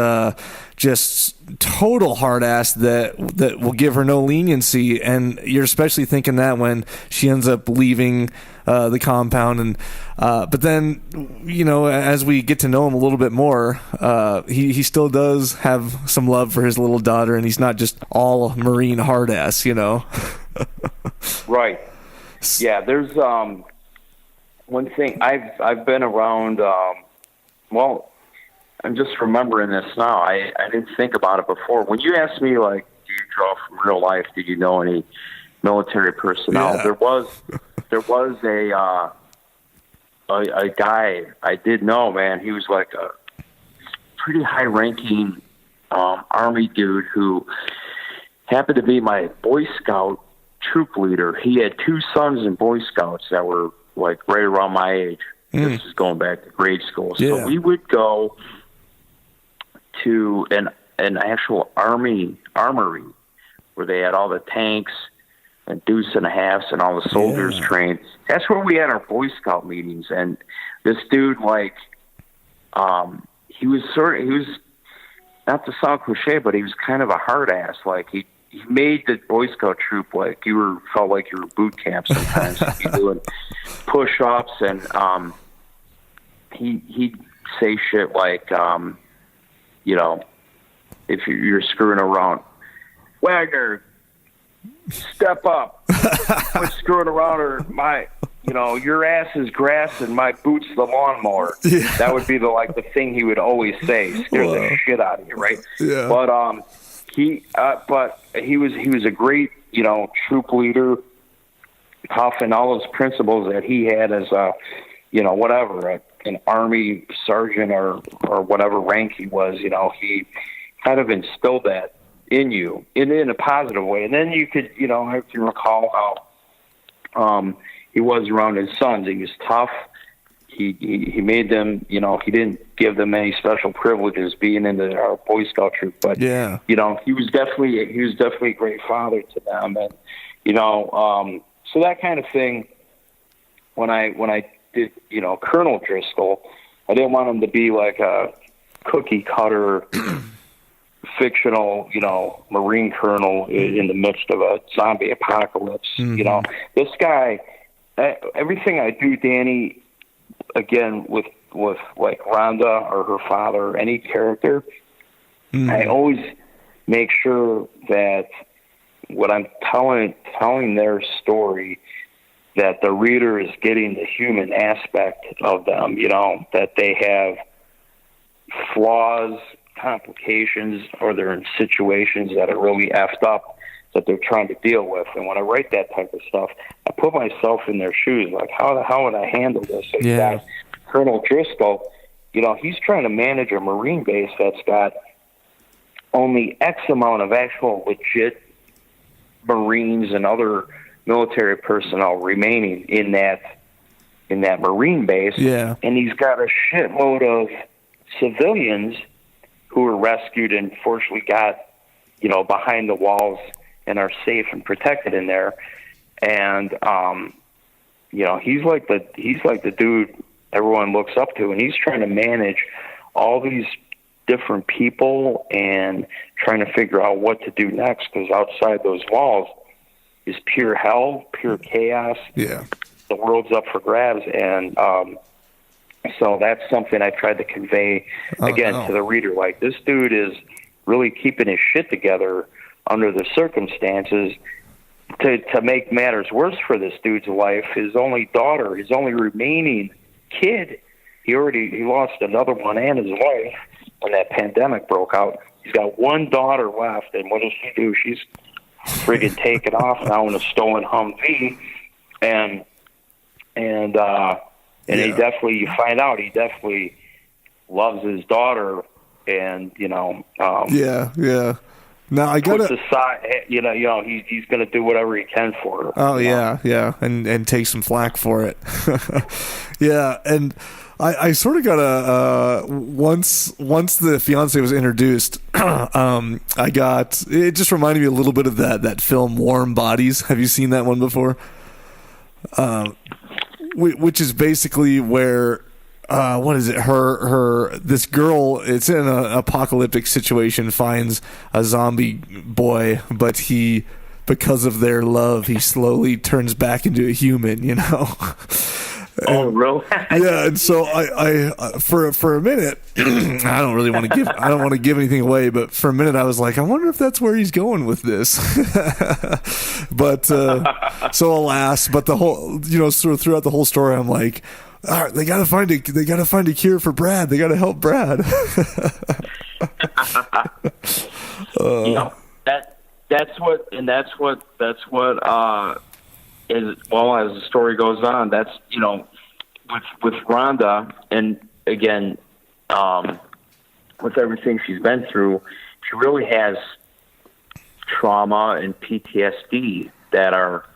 just total hard ass that will give her no leniency, and you're especially thinking that when she ends up leaving the compound, and but then as we get to know him a little bit more, he still does have some love for his little daughter, and he's not just all Marine hard ass, Right. Yeah, there's one thing I've been around. I'm just remembering this now. I didn't think about it before. When you asked me, like, do you draw from real life? Did you know any military personnel? There was a guy I did know, man. He was like a pretty high-ranking Army dude who happened to be my Boy Scout troop leader. He had two sons in Boy Scouts that were like right around my age. This is going back to grade school. So Yeah. we would go to an actual armory where they had all the tanks and deuce and a halves and all the soldiers trained. That's where we had our Boy Scout meetings. And this dude, like, he was not to sound cliche, but he was kind of a hard ass. Like he made the Boy Scout troop like felt like you were boot camp sometimes. He'd be doing push ups and he'd say shit like you know, if you're screwing around, Wagner, step up. Quit screwing around, or your ass is grass and my boots the lawnmower. Yeah. That would be the thing he would always say. Scare the shit out of you, right? Yeah. But he was a great, troop leader, tough, and all those principles that he had as an army sergeant or whatever rank he was. He kind of instilled that in you in a positive way. And then you could, I can recall how he was around his sons. He was tough. He made them, he didn't give them any special privileges being in our Boy Scout troop, but he was definitely a great father to them. And, so that kind of thing, when I did, Colonel Driscoll, I didn't want him to be like a cookie cutter fictional, Marine colonel in the midst of a zombie apocalypse. Mm-hmm. This guy, everything I do, Danny, again, with like Rhonda or her father, any character, I always make sure that what I'm telling their story, that the reader is getting the human aspect of them, that they have flaws, complications, or they're in situations that are really effed up that they're trying to deal with. And when I write that type of stuff, I put myself in their shoes. Like, how the hell would I handle this? So you got Colonel Driscoll, he's trying to manage a Marine base that's got only X amount of actual legit Marines and other military personnel remaining in that Marine base. Yeah. And he's got a shitload of civilians who were rescued and fortunately got, behind the walls and are safe and protected in there. And, he's like the dude everyone looks up to, and he's trying to manage all these different people and trying to figure out what to do next, because outside those walls is pure hell, pure chaos. Yeah. The world's up for grabs. And, so that's something I tried to convey to the reader. Like, this dude is really keeping his shit together under the circumstances. To make matters worse for this dude's life, his only daughter, his only remaining kid, he lost another one and his wife when that pandemic broke out. He's got one daughter left, and what does she do? She's friggin' taken off now in a stolen Humvee, and he definitely, you find out he definitely loves his daughter, and Now I gotta puts aside, he's gonna do whatever he can for her. Oh and take some flack for it. Yeah, and I sort of got a once the fiance was introduced, I got, it just reminded me a little bit of that film Warm Bodies. Have you seen that one before? Which is basically where what is it? This girl, it's in an apocalyptic situation, finds a zombie boy, but because of their love, he slowly turns back into a human, Oh, really? Yeah, and so I for a minute, I don't want to give anything away, but for a minute I was like, I wonder if that's where he's going with this. But so alas, but the whole, sort of throughout the whole story, I'm like, all right, they gotta find a cure for Brad. They gotta help Brad. That's what is, well, as the story goes on, that's, with Rhonda, and again, with everything she's been through, she really has trauma and PTSD that are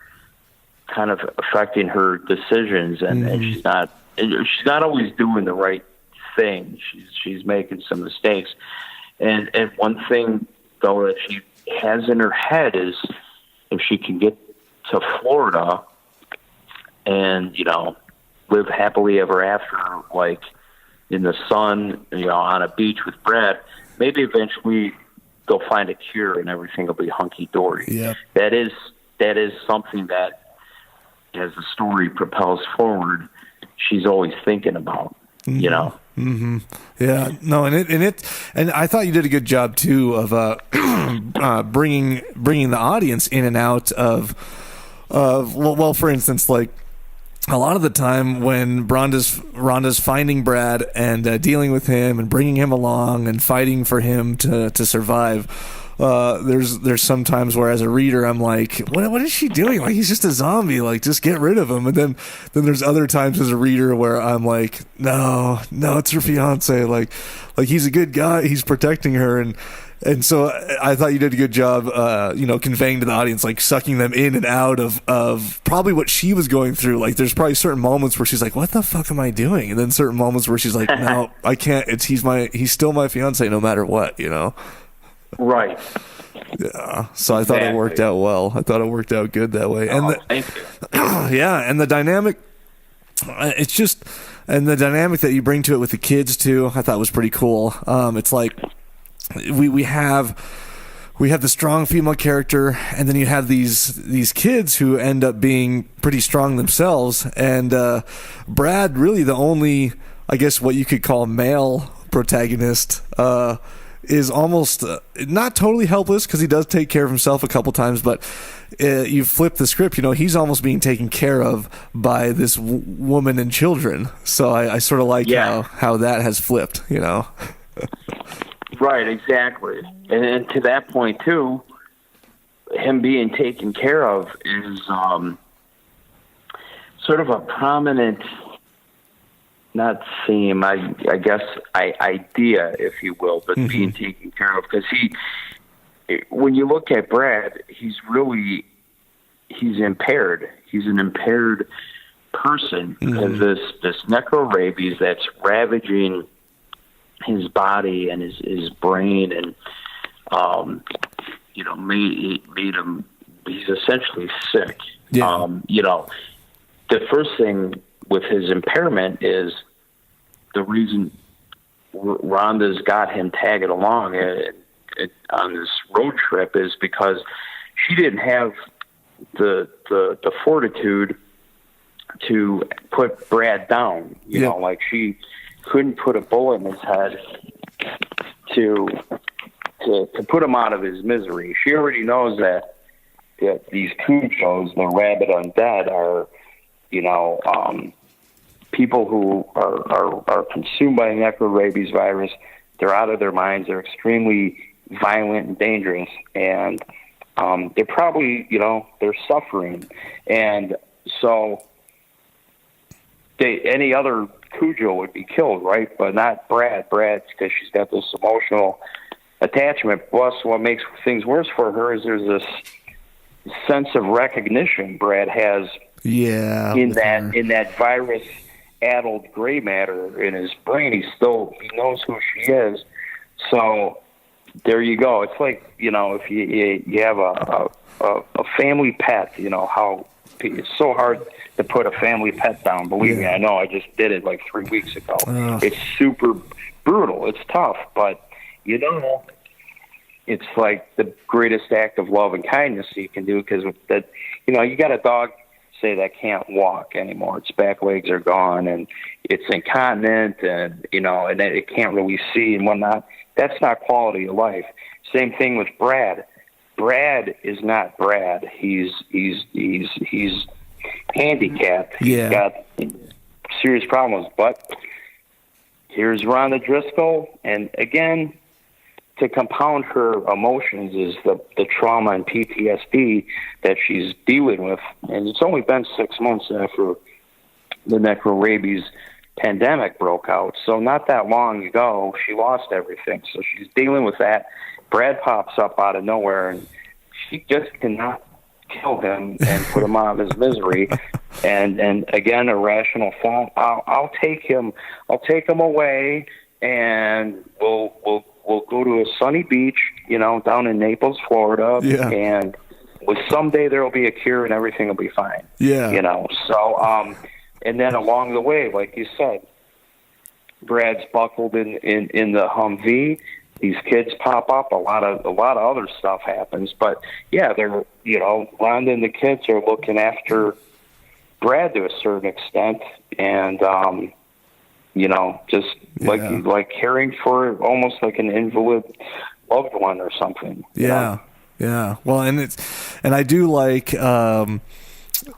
kind of affecting her decisions, and she's not she's not always doing the right thing. She's making some mistakes. And one thing, though, that she has in her head is if she can get to Florida and, live happily ever after, like in the sun, on a beach with Brad, maybe eventually they'll find a cure and everything will be hunky-dory. Yeah. That is something that, as the story propels forward, she's always thinking about, Mm-hmm. Yeah, no, and I thought you did a good job too of bringing the audience in and out of well, for instance, like a lot of the time when Rhonda's finding Brad and dealing with him and bringing him along and fighting for him to survive. There's some times where as a reader I'm like, what is she doing? Like, he's just a zombie. Like, just get rid of him. And then there's other times as a reader where I'm like, no, it's her fiance. Like he's a good guy. He's protecting her. And so I thought you did a good job, conveying to the audience, like sucking them in and out of probably what she was going through. Like, there's probably certain moments where she's like, what the fuck am I doing? And then certain moments where she's like, no, I can't. He's still my fiance no matter what, Right. Yeah. So I thought it worked out well. I thought it worked out good that way. And thank you. Yeah, and the dynamic, it's just, and the dynamic that you bring to it with the kids too, I thought was pretty cool. It's like we have the strong female character, and then you have these kids who end up being pretty strong themselves. And Brad, really the only, I guess, what you could call male protagonist, is almost not totally helpless because he does take care of himself a couple times, but you flip the script, he's almost being taken care of by this woman and children. So I sort of like how that has flipped, Right, exactly. And to that point too, him being taken care of is sort of a prominent, not theme, I guess, idea, if you will, but being taken care of. Because when you look at Brad, he's impaired. He's an impaired person because this necrorabies that's ravaging his body and his brain and, made him, he's essentially sick. Yeah. The first thing with his impairment is the reason Rhonda's got him tagging along on this road trip is because she didn't have the fortitude to put Brad down. Like she couldn't put a bullet in his head to put him out of his misery. She already knows that these Cujos, the rabid undead, are people who are consumed by necrorabies virus. They're out of their minds. They're extremely violent and dangerous, and they're probably, they're suffering. And so any other Cujo would be killed, right? But not Brad. Brad's because she's got this emotional attachment. Plus, what makes things worse for her is there's this sense of recognition Brad has in that virus addled gray matter in his brain. He knows who she is. So there you go. It's like, if you have a family pet, how it's so hard to put a family pet down. Believe me, I know. I just did it like 3 weeks ago. It's super brutal. It's tough, but it's like the greatest act of love and kindness you can do, because you got a dog, say, that can't walk anymore. Its back legs are gone and it's incontinent and and it can't really see and whatnot. That's not quality of life. Same thing with Brad. Brad is not Brad. He's handicapped. He's got serious problems. But here's Rhonda Driscoll, and again, to compound her emotions is the trauma and PTSD that she's dealing with. And it's only been 6 months after the necrorabies pandemic broke out. So not that long ago, she lost everything. So she's dealing with that. Brad pops up out of nowhere, and she just cannot kill him and put him out of his misery. And again, a rational thought. I'll take him away, and we'll go to a sunny beach, down in Naples, Florida. Yeah. And someday there will be a cure and everything will be fine. Yeah. So and then along the way, like you said, Brad's buckled in the Humvee. These kids pop up. A lot of other stuff happens, but yeah, they're Rhonda and the kids are looking after Brad to a certain extent, and just like caring for almost like an invalid loved one or something. Yeah, yeah. Well, and I do like.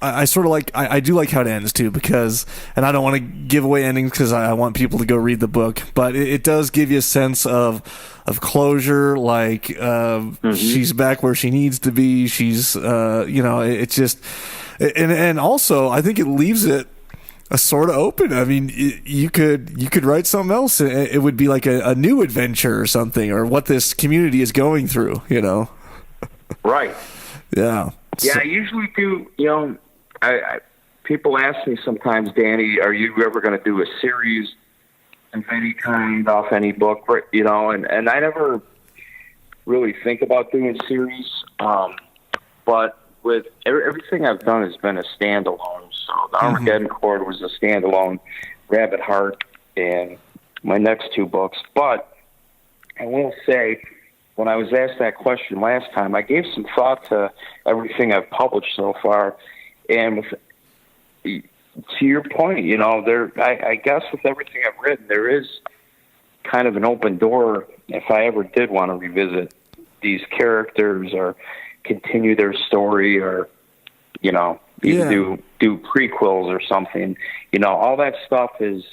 I sort of like I do like how it ends too, because, and I don't want to give away endings because I want people to go read the book, but it does give you a sense of closure, like she's back where she needs to be. She's it's just, and also I think it leaves it a sort of open. I mean, you could write something else. It would be like a new adventure or something, or what this community is going through. Right. Yeah. Yeah, I usually do. People ask me sometimes, Danny, are you ever going to do a series of any kind off any book? And I never really think about doing series. But with everything I've done has been a standalone. So the Armageddon Chord was a standalone, Rabid Heart, and my next two books. But I will say, when I was asked that question last time, I gave some thought to everything I've published so far, and to your point, I guess with everything I've written, there is kind of an open door if I ever did want to revisit these characters or continue their story, or even do prequels or something. All that stuff is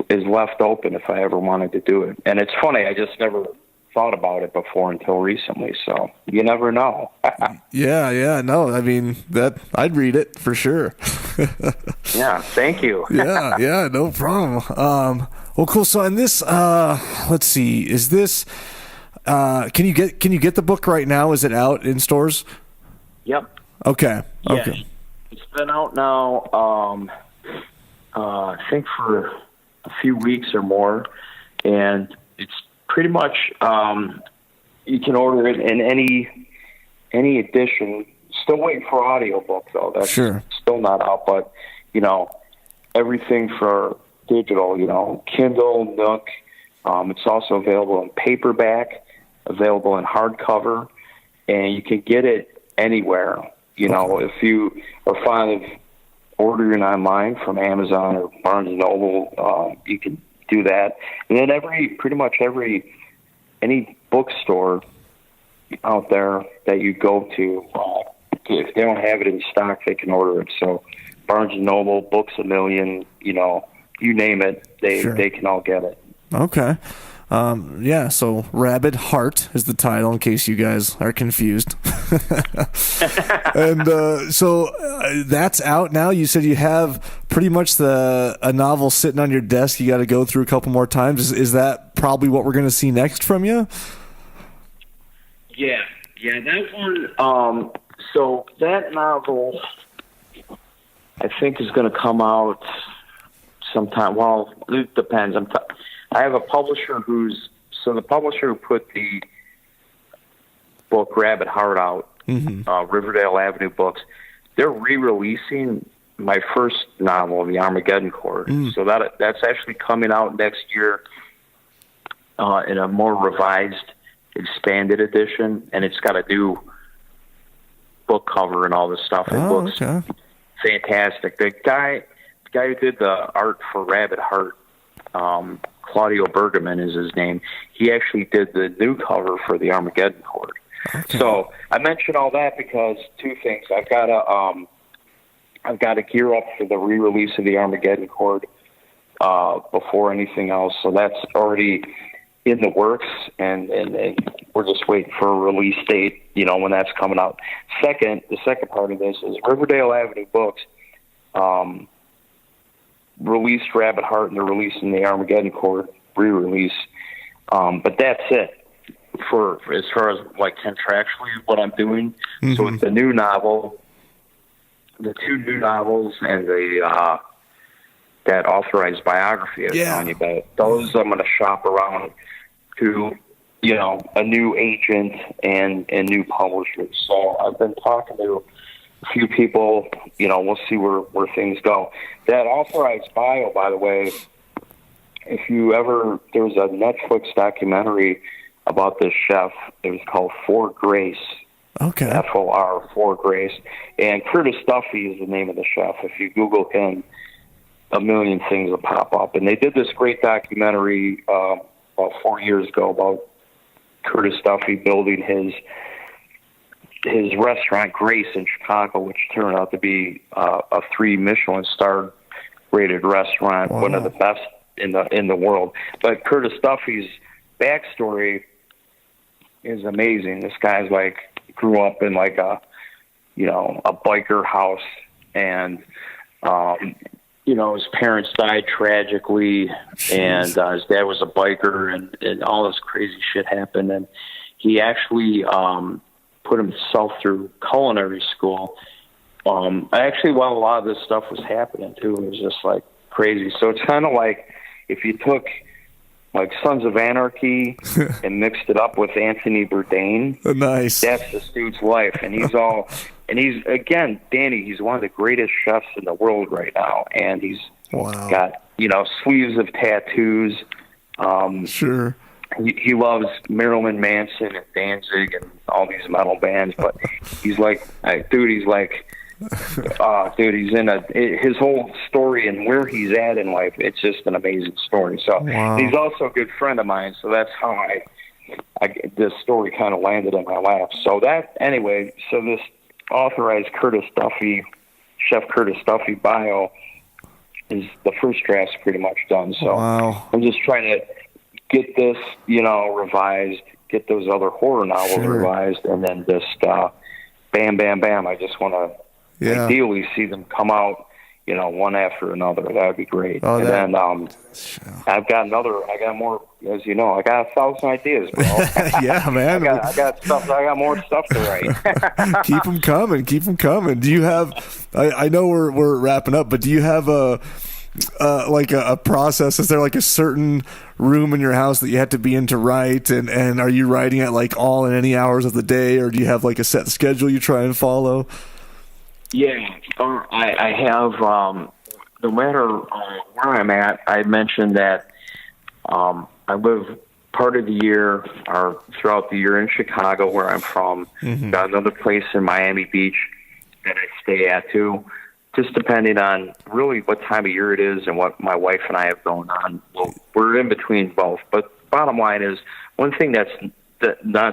left open if I ever wanted to do it. And it's funny, I just never thought about it before until recently, so you never know. Yeah, no, I mean, that I'd read it for sure. Yeah, thank you. yeah, no problem. Well, cool. So in this, let's see, is this, can you get the book right now? Is it out in stores? Yep. Okay. Yes. Okay. It's been out now, I think for a few weeks or more, and it's pretty much you can order it in any edition. Still waiting for audiobook though. That's still not out, but everything for digital, Kindle, Nook. It's also available in paperback, available in hardcover, and you can get it anywhere. If you are fond of ordering online from Amazon or Barnes & Noble, you can do that. And then pretty much any bookstore out there that you go to, if they don't have it in stock, they can order it. So Barnes & Noble, Books A Million, you name it, they can all get it. Okay. So Rabid Heart is the title, in case you guys are confused. And so that's out now. You said you have pretty much a novel sitting on your desk. You got to go through a couple more times. Is that probably what we're going to see next from you? Yeah, that one. So that novel, I think, is going to come out sometime. Well, it depends. I have a publisher the publisher who put the book Rabid Heart out, Riverdale Avenue Books, they're re-releasing my first novel, The Armageddon Chord. So that's actually coming out next year in a more revised, expanded edition, and it's got a new book cover and all this stuff. It looks fantastic. The guy who did the art for Rabid Heart, Claudio Bergaman is his name. He actually did the new cover for the Armageddon Chord. Okay. So I mention all that because two things. I've got to gear up for the re-release of the Armageddon Chord before anything else. So that's already in the works, and we're just waiting for a release date, when that's coming out. The second part of this is Riverdale Avenue Books released Rabid Heart, and they're releasing the Armageddon Chord re-release. But that's it. for as far as like contractually what I'm doing. So with the new novel, the 2 new novels, and the that authorized biography I was telling you about, those I'm going to shop around to, you know, a new agent and new publishers. So I've been talking to a few people. You know, we'll see where things go. That authorized bio, by the way, if you ever, there was a Netflix documentary about this chef. It was called For Grace. Okay. FOR, For Grace. And Curtis Duffy is the name of the chef. If you Google him, a million things will pop up. And they did this great documentary about 4 years ago about Curtis Duffy building his restaurant Grace in Chicago, which turned out to be a 3 Michelin star rated restaurant, one of the best in the world. But Curtis Duffy's backstory is amazing. This guy's like grew up in like a biker house, and you know, his parents died tragically. Jeez. And his dad was a biker, and all this crazy shit happened, and he actually put himself through culinary school. Actually, while a lot of this stuff was happening too, it was just like crazy. So it's kind of like if you took like Sons of Anarchy and mixed it up with Anthony Bourdain. Nice. That's this dude's life. And he's again, Danny, he's one of the greatest chefs in the world right now. And he's got, you know, sleeves of tattoos. Sure. He loves Marilyn Manson and Danzig and all these metal bands, but he's like, he's in his whole story and where he's at in life. It's just an amazing story. So he's also a good friend of mine. So that's how this story kind of landed in my lap. So so this authorized Chef Curtis Duffy bio is the first draft's pretty much done. So I'm just trying to get this, you know, revised, get those other horror novels revised, and then just bam, bam, bam. I just want to ideally see them come out, you know, one after another. That would be great. Then I got more, as you know, I got 1,000 ideas, bro. Yeah, man. I got more stuff to write. Keep them coming. Do you have, I know we're wrapping up, but do you have a process? Is there like a certain room in your house that you have to be in to write, and are you writing at like all in any hours of the day, or do you have like a set schedule you try and follow? Yeah, I have, no matter where I'm at, I mentioned that I live part of the year or throughout the year in Chicago, where I'm from. Got another place in Miami Beach that I stay at too. Just depending on really what time of year it is and what my wife and I have going on. Well, we're in between both. But bottom line is, one thing doesn't matter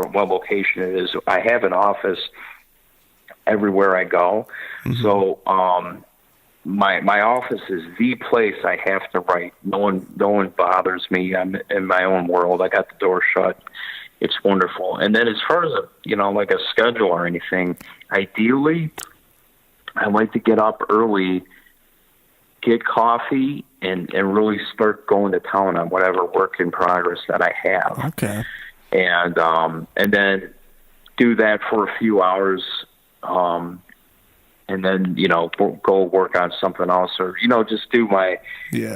what location it is. I have an office everywhere I go. So my office is the place I have to write. No one bothers me. I'm in my own world. I got the door shut. It's wonderful. And then as far as like a schedule or anything, ideally I like to get up early, get coffee, and really start going to town on whatever work in progress that I have. Okay. And then do that for a few hours, and then, go work on something else, or, just do my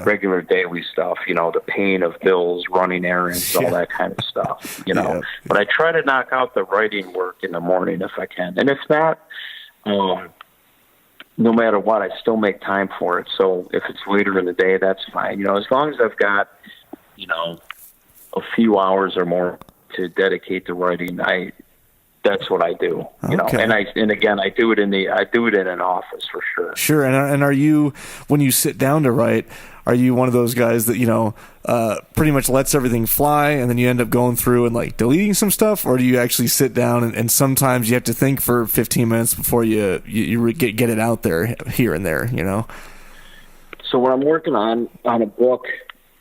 regular daily stuff, the paying of bills, running errands, all that kind of stuff, But I try to knock out the writing work in the morning if I can. And if not, no matter what, I still make time for it. So if it's later in the day, that's fine. As long as I've got, a few hours or more to dedicate to writing, that's what I do. Okay. And again, I do it in an office for sure. Sure. And are you, when you sit down to write, are you one of those guys that pretty much lets everything fly, and then you end up going through and like deleting some stuff, or do you actually sit down and sometimes you have to think for 15 minutes before you get it out there here and there? So when I'm working on a book,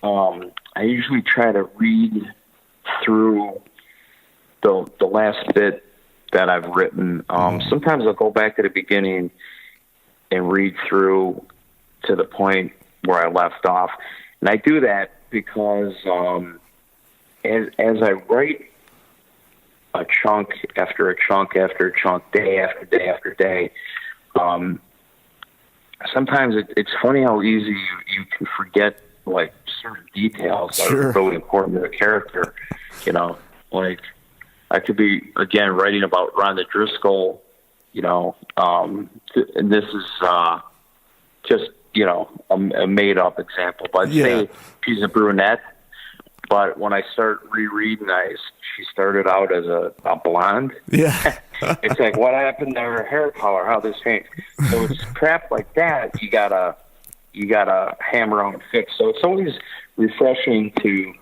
I usually try to read through the last bit that I've written. Sometimes I'll go back to the beginning and read through to the point where I left off. And I do that because as I write a chunk after a chunk after a chunk, day after day after day, sometimes it's funny how easy you can forget like certain details that are really important to the character. You know, like I could be again writing about Rhonda Driscoll. You know, and this is just a made up example, but say she's a brunette. But when I start rereading, she started out as a blonde. Yeah. It's like, what happened to her hair color? How this changed? So it's crap like that. You gotta hammer out and fix. So it's always refreshing to,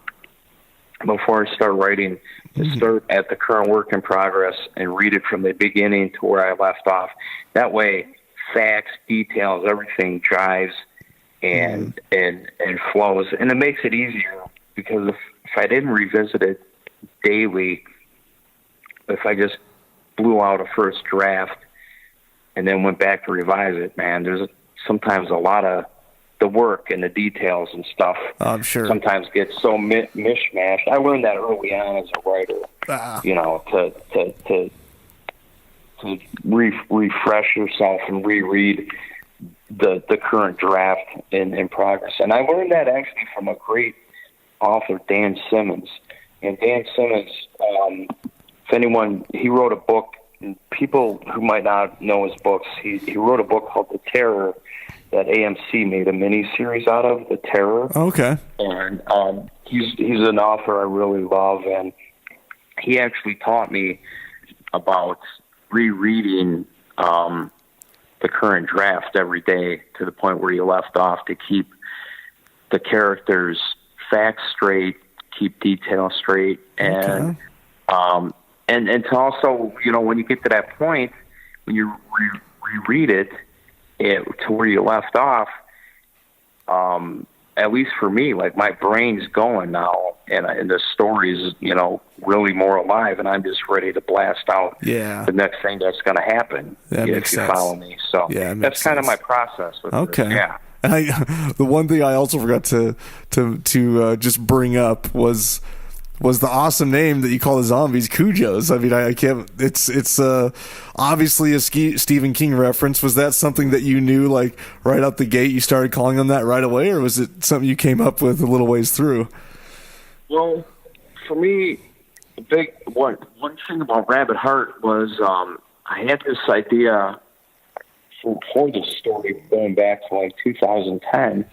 before I start writing, to start at the current work in progress and read it from the beginning to where I left off. That way, facts, details, everything drives and flows, and it makes it easier. Because if I didn't revisit it daily, if I just blew out a first draft and then went back to revise it, man, there's sometimes a lot of the work and the details and stuff. I'm sure. Sometimes gets so mishmashed. I learned that early on as a writer. To refresh yourself and reread the current draft in progress. And I learned that actually from a great author, Dan Simmons. And Dan Simmons, if anyone, he wrote a book, and people who might not know his books, he wrote a book called The Terror that AMC made a mini-series out of, The Terror. Okay. And he's an author I really love, and he actually taught me about rereading the current draft every day to the point where you left off, to keep the characters' facts straight, keep details straight, and and to also, when you get to that point, when you reread it to where you left off, at least for me, like my brain's going now, and the story's really more alive, and I'm just ready to blast out the next thing that's going to happen. If you follow me, so that's kind of my process with this. Yeah. And the one thing I also forgot to just bring up was the awesome name that you call the zombies, Cujos. I mean, I can't. It's obviously a Stephen King reference. Was that something that you knew, like right out the gate, you started calling them that right away, or was it something you came up with a little ways through? Well, for me, one thing about Rabid Heart was I had this idea for the story going back to like 2010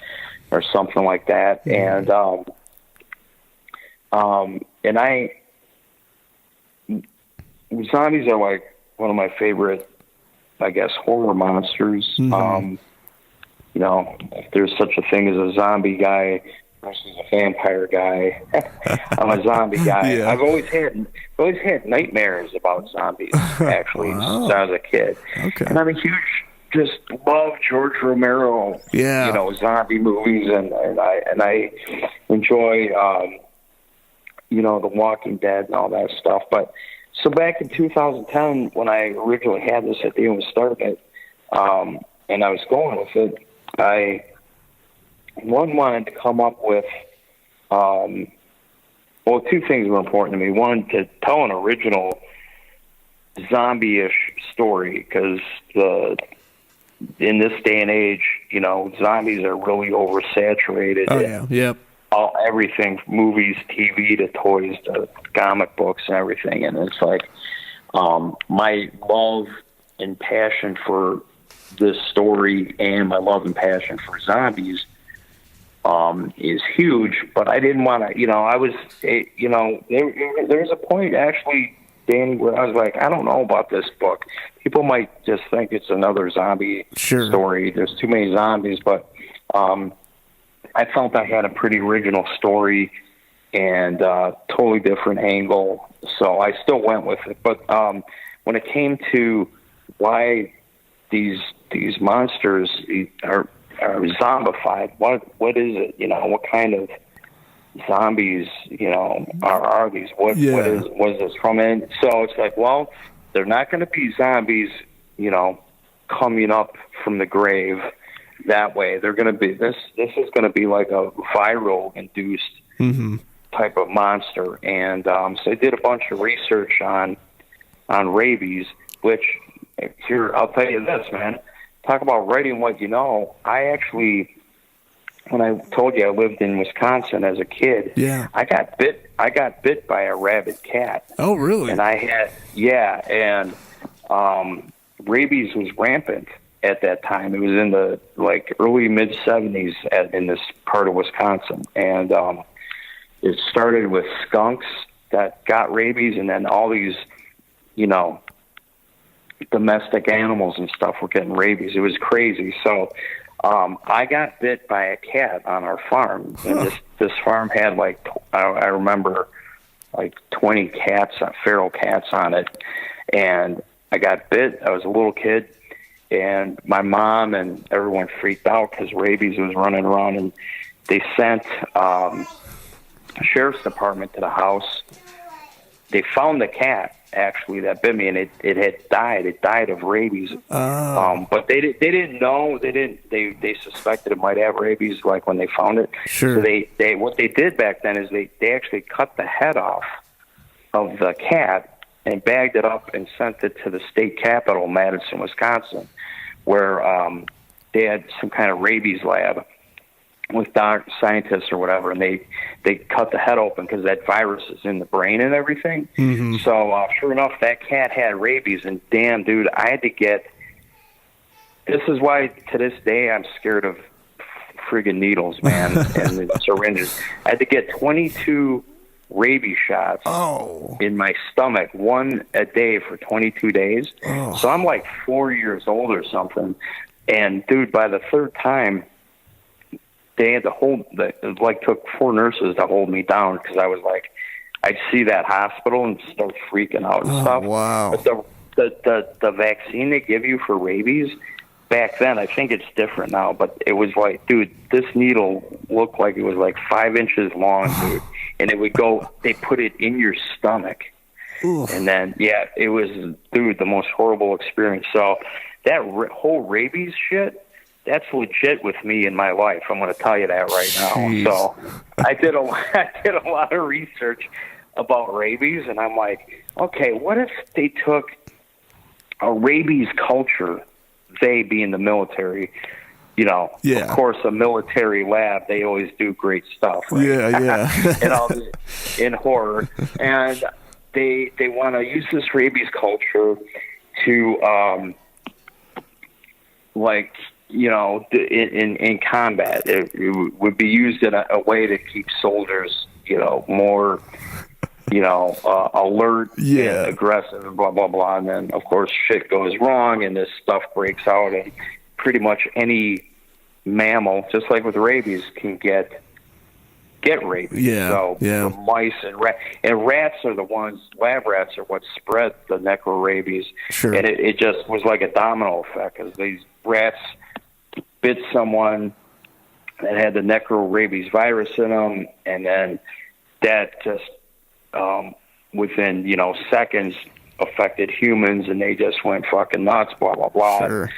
or something like that, and zombies are like one of my favorite, I guess, horror monsters. If there's such a thing as a zombie guy versus a vampire guy, I'm a zombie guy. I've always had nightmares about zombies, actually, since I was a kid. And I'm a huge, just love George Romero, zombie movies, and I enjoy, The Walking Dead and all that stuff. But so back in 2010, when I originally had this idea and started it, and I was going with it, I wanted to come up with, two things were important to me. One, to tell an original zombie-ish story, because in this day and age, zombies are really oversaturated. Oh, yeah. Yep. Everything, movies, TV, to toys, to comic books, and everything. And it's like my love and passion for this story and my love and passion for zombies is huge. But I didn't want to, I was, there was a point, actually, Danny, where I was like, I don't know about this book. People might just think it's another zombie story. There's too many zombies, but I felt I had a pretty original story and totally different angle, so I still went with it. But when it came to why these monsters are zombified, what is it? What kind of zombies, are these? What is this from? And so it's like, well, they're not going to be zombies, coming up from the grave that way. They're going to be this is going to be like a viral induced type of monster. And so I did a bunch of research on rabies, which here, I'll tell you this, man. Talk about writing what you know. I actually, when I told you I lived in Wisconsin as a kid, yeah, I got bit by a rabid cat. Oh, really? And and rabies was rampant at that time. It was in the early mid 70s in this part of Wisconsin, and it started with skunks that got rabies, and then all these, domestic animals and stuff were getting rabies. It was crazy. So I got bit by a cat on our farm, and this farm had I remember 20 cats, feral cats on it, and I got bit. I was a little kid, and my mom and everyone freaked out because rabies was running around, and they sent the sheriff's department to the house. They found the cat actually that bit me, and it had died. It died of rabies. But they didn't know. They suspected it might have rabies when they found it. Sure. So they what they did back then is they actually cut the head off of the cat and bagged it up and sent it to the state capital, Madison, Wisconsin, where they had some kind of rabies lab with scientists or whatever, and they cut the head open because that virus is in the brain and everything. Mm-hmm. So sure enough, that cat had rabies, and damn, dude, I had to get. This is why to this day I'm scared of friggin' needles, man, and the syringes. I had to get 22 rabies shots in my stomach, one a day for 22 days. So I'm 4 years old or something, and dude, by the third time, they had to took 4 nurses to hold me down because I was I'd see that hospital and start freaking out and stuff. Wow. But the vaccine they give you for rabies back then, I think it's different now, but it was dude, this needle looked like it was 5 inches long, dude, and it would go. They put it in your stomach, and then it was, dude, the most horrible experience. So that whole rabies shit. That's legit with me in my life. I'm going to tell you that right now. Jeez. So I did a lot of research about rabies, and I'm like, okay, what if they took a rabies culture, they being the military, of course, a military lab, they always do great stuff. Right? Yeah. in horror. And they want to use this rabies culture to, in combat, it would be used in a way to keep soldiers, more, alert, and aggressive, and blah blah blah. And then, of course, shit goes wrong, and this stuff breaks out, and pretty much any mammal, just like with rabies, can get rabies. Yeah. So the mice and rats are the ones. Lab rats are what spread the necrorabies. Sure. And it just was like a domino effect because these rats bit someone that had the necrorabies virus in them, and then that just within seconds affected humans, and they just went fucking nuts, blah blah blah. Sure.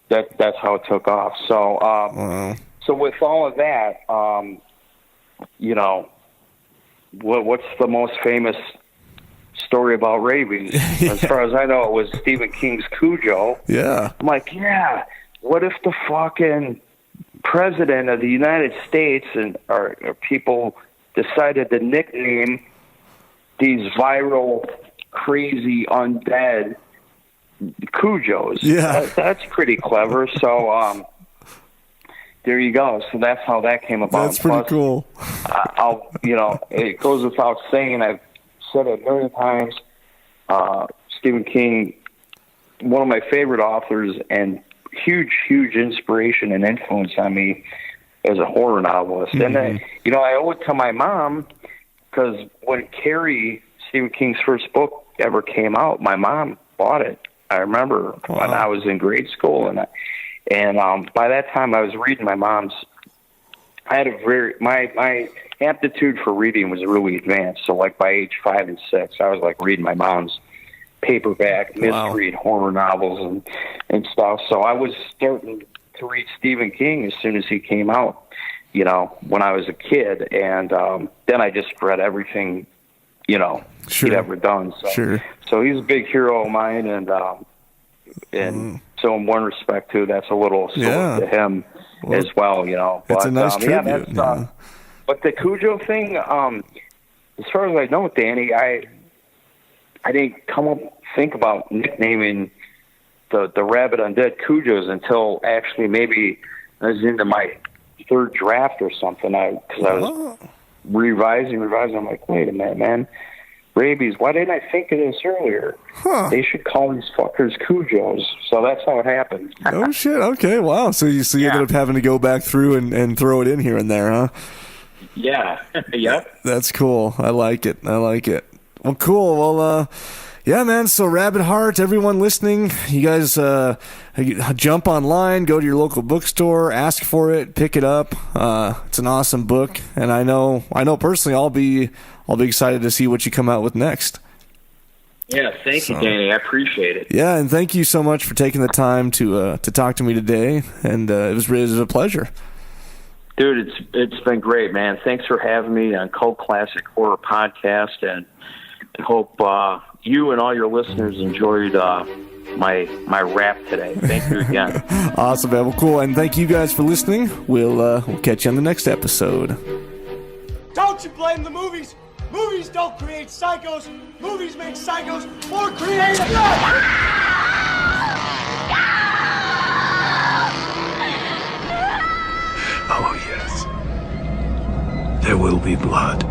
That's how it took off. So wow. So with all of that, what's the most famous story about rabies? As far as I know, it was Stephen King's Cujo. Yeah. I'm like, what if the fucking president of the United States or people decided to nickname these viral, crazy, undead Cujos? Yeah. That's pretty clever. So, there you go. So that's how that came about. That's pretty cool. It goes without saying, I've said it a million times, Stephen King, one of my favorite authors and huge inspiration and influence on me as a horror novelist. Mm-hmm. And, I owe it to my mom because when Carrie, Stephen King's first book, ever came out, my mom bought it. I remember when I was in grade school, and by that time I was reading my mom's. I had my aptitude for reading was really advanced. So by age 5 and 6, I was reading my mom's paperback mystery and horror novels and stuff. So I was starting to read Stephen King as soon as he came out. when I was a kid. And then I just read everything, Sure. he'd ever done. So he's a big hero of mine, and so in one respect too, that's a little sword to him as well. But, it's a nice tribute. But the Cujo thing, as far as I know, Danny, I didn't think about nicknaming the Rabid Undead Cujos until actually maybe I was into my third draft or something. Because I was revising. I'm like, wait a minute, man. Rabies, why didn't I think of this earlier? They should call these fuckers Cujos. So that's how it happened. Oh, shit. Okay, wow. So you ended up having to go back through and throw it in here and there, huh? Yeah. Yep. That's cool. I like it. Well, cool. Well, yeah, man. So Rabid Heart, everyone listening, you guys jump online, go to your local bookstore, ask for it, pick it up. It's an awesome book, and I know personally I'll be excited to see what you come out with next. Yeah, thank you, Danny. I appreciate it. Yeah, and thank you so much for taking the time to talk to me today, and it was a pleasure. Dude, it's been great, man. Thanks for having me on Cult Classic Horror Podcast, and I hope you and all your listeners enjoyed my rap today. Thank you again. Awesome, man. Well, cool, and thank you guys for listening. We'll catch you on the next episode. Don't you blame the movies? Movies don't create psychos. Movies make psychos more creative. Oh, yes. There will be blood.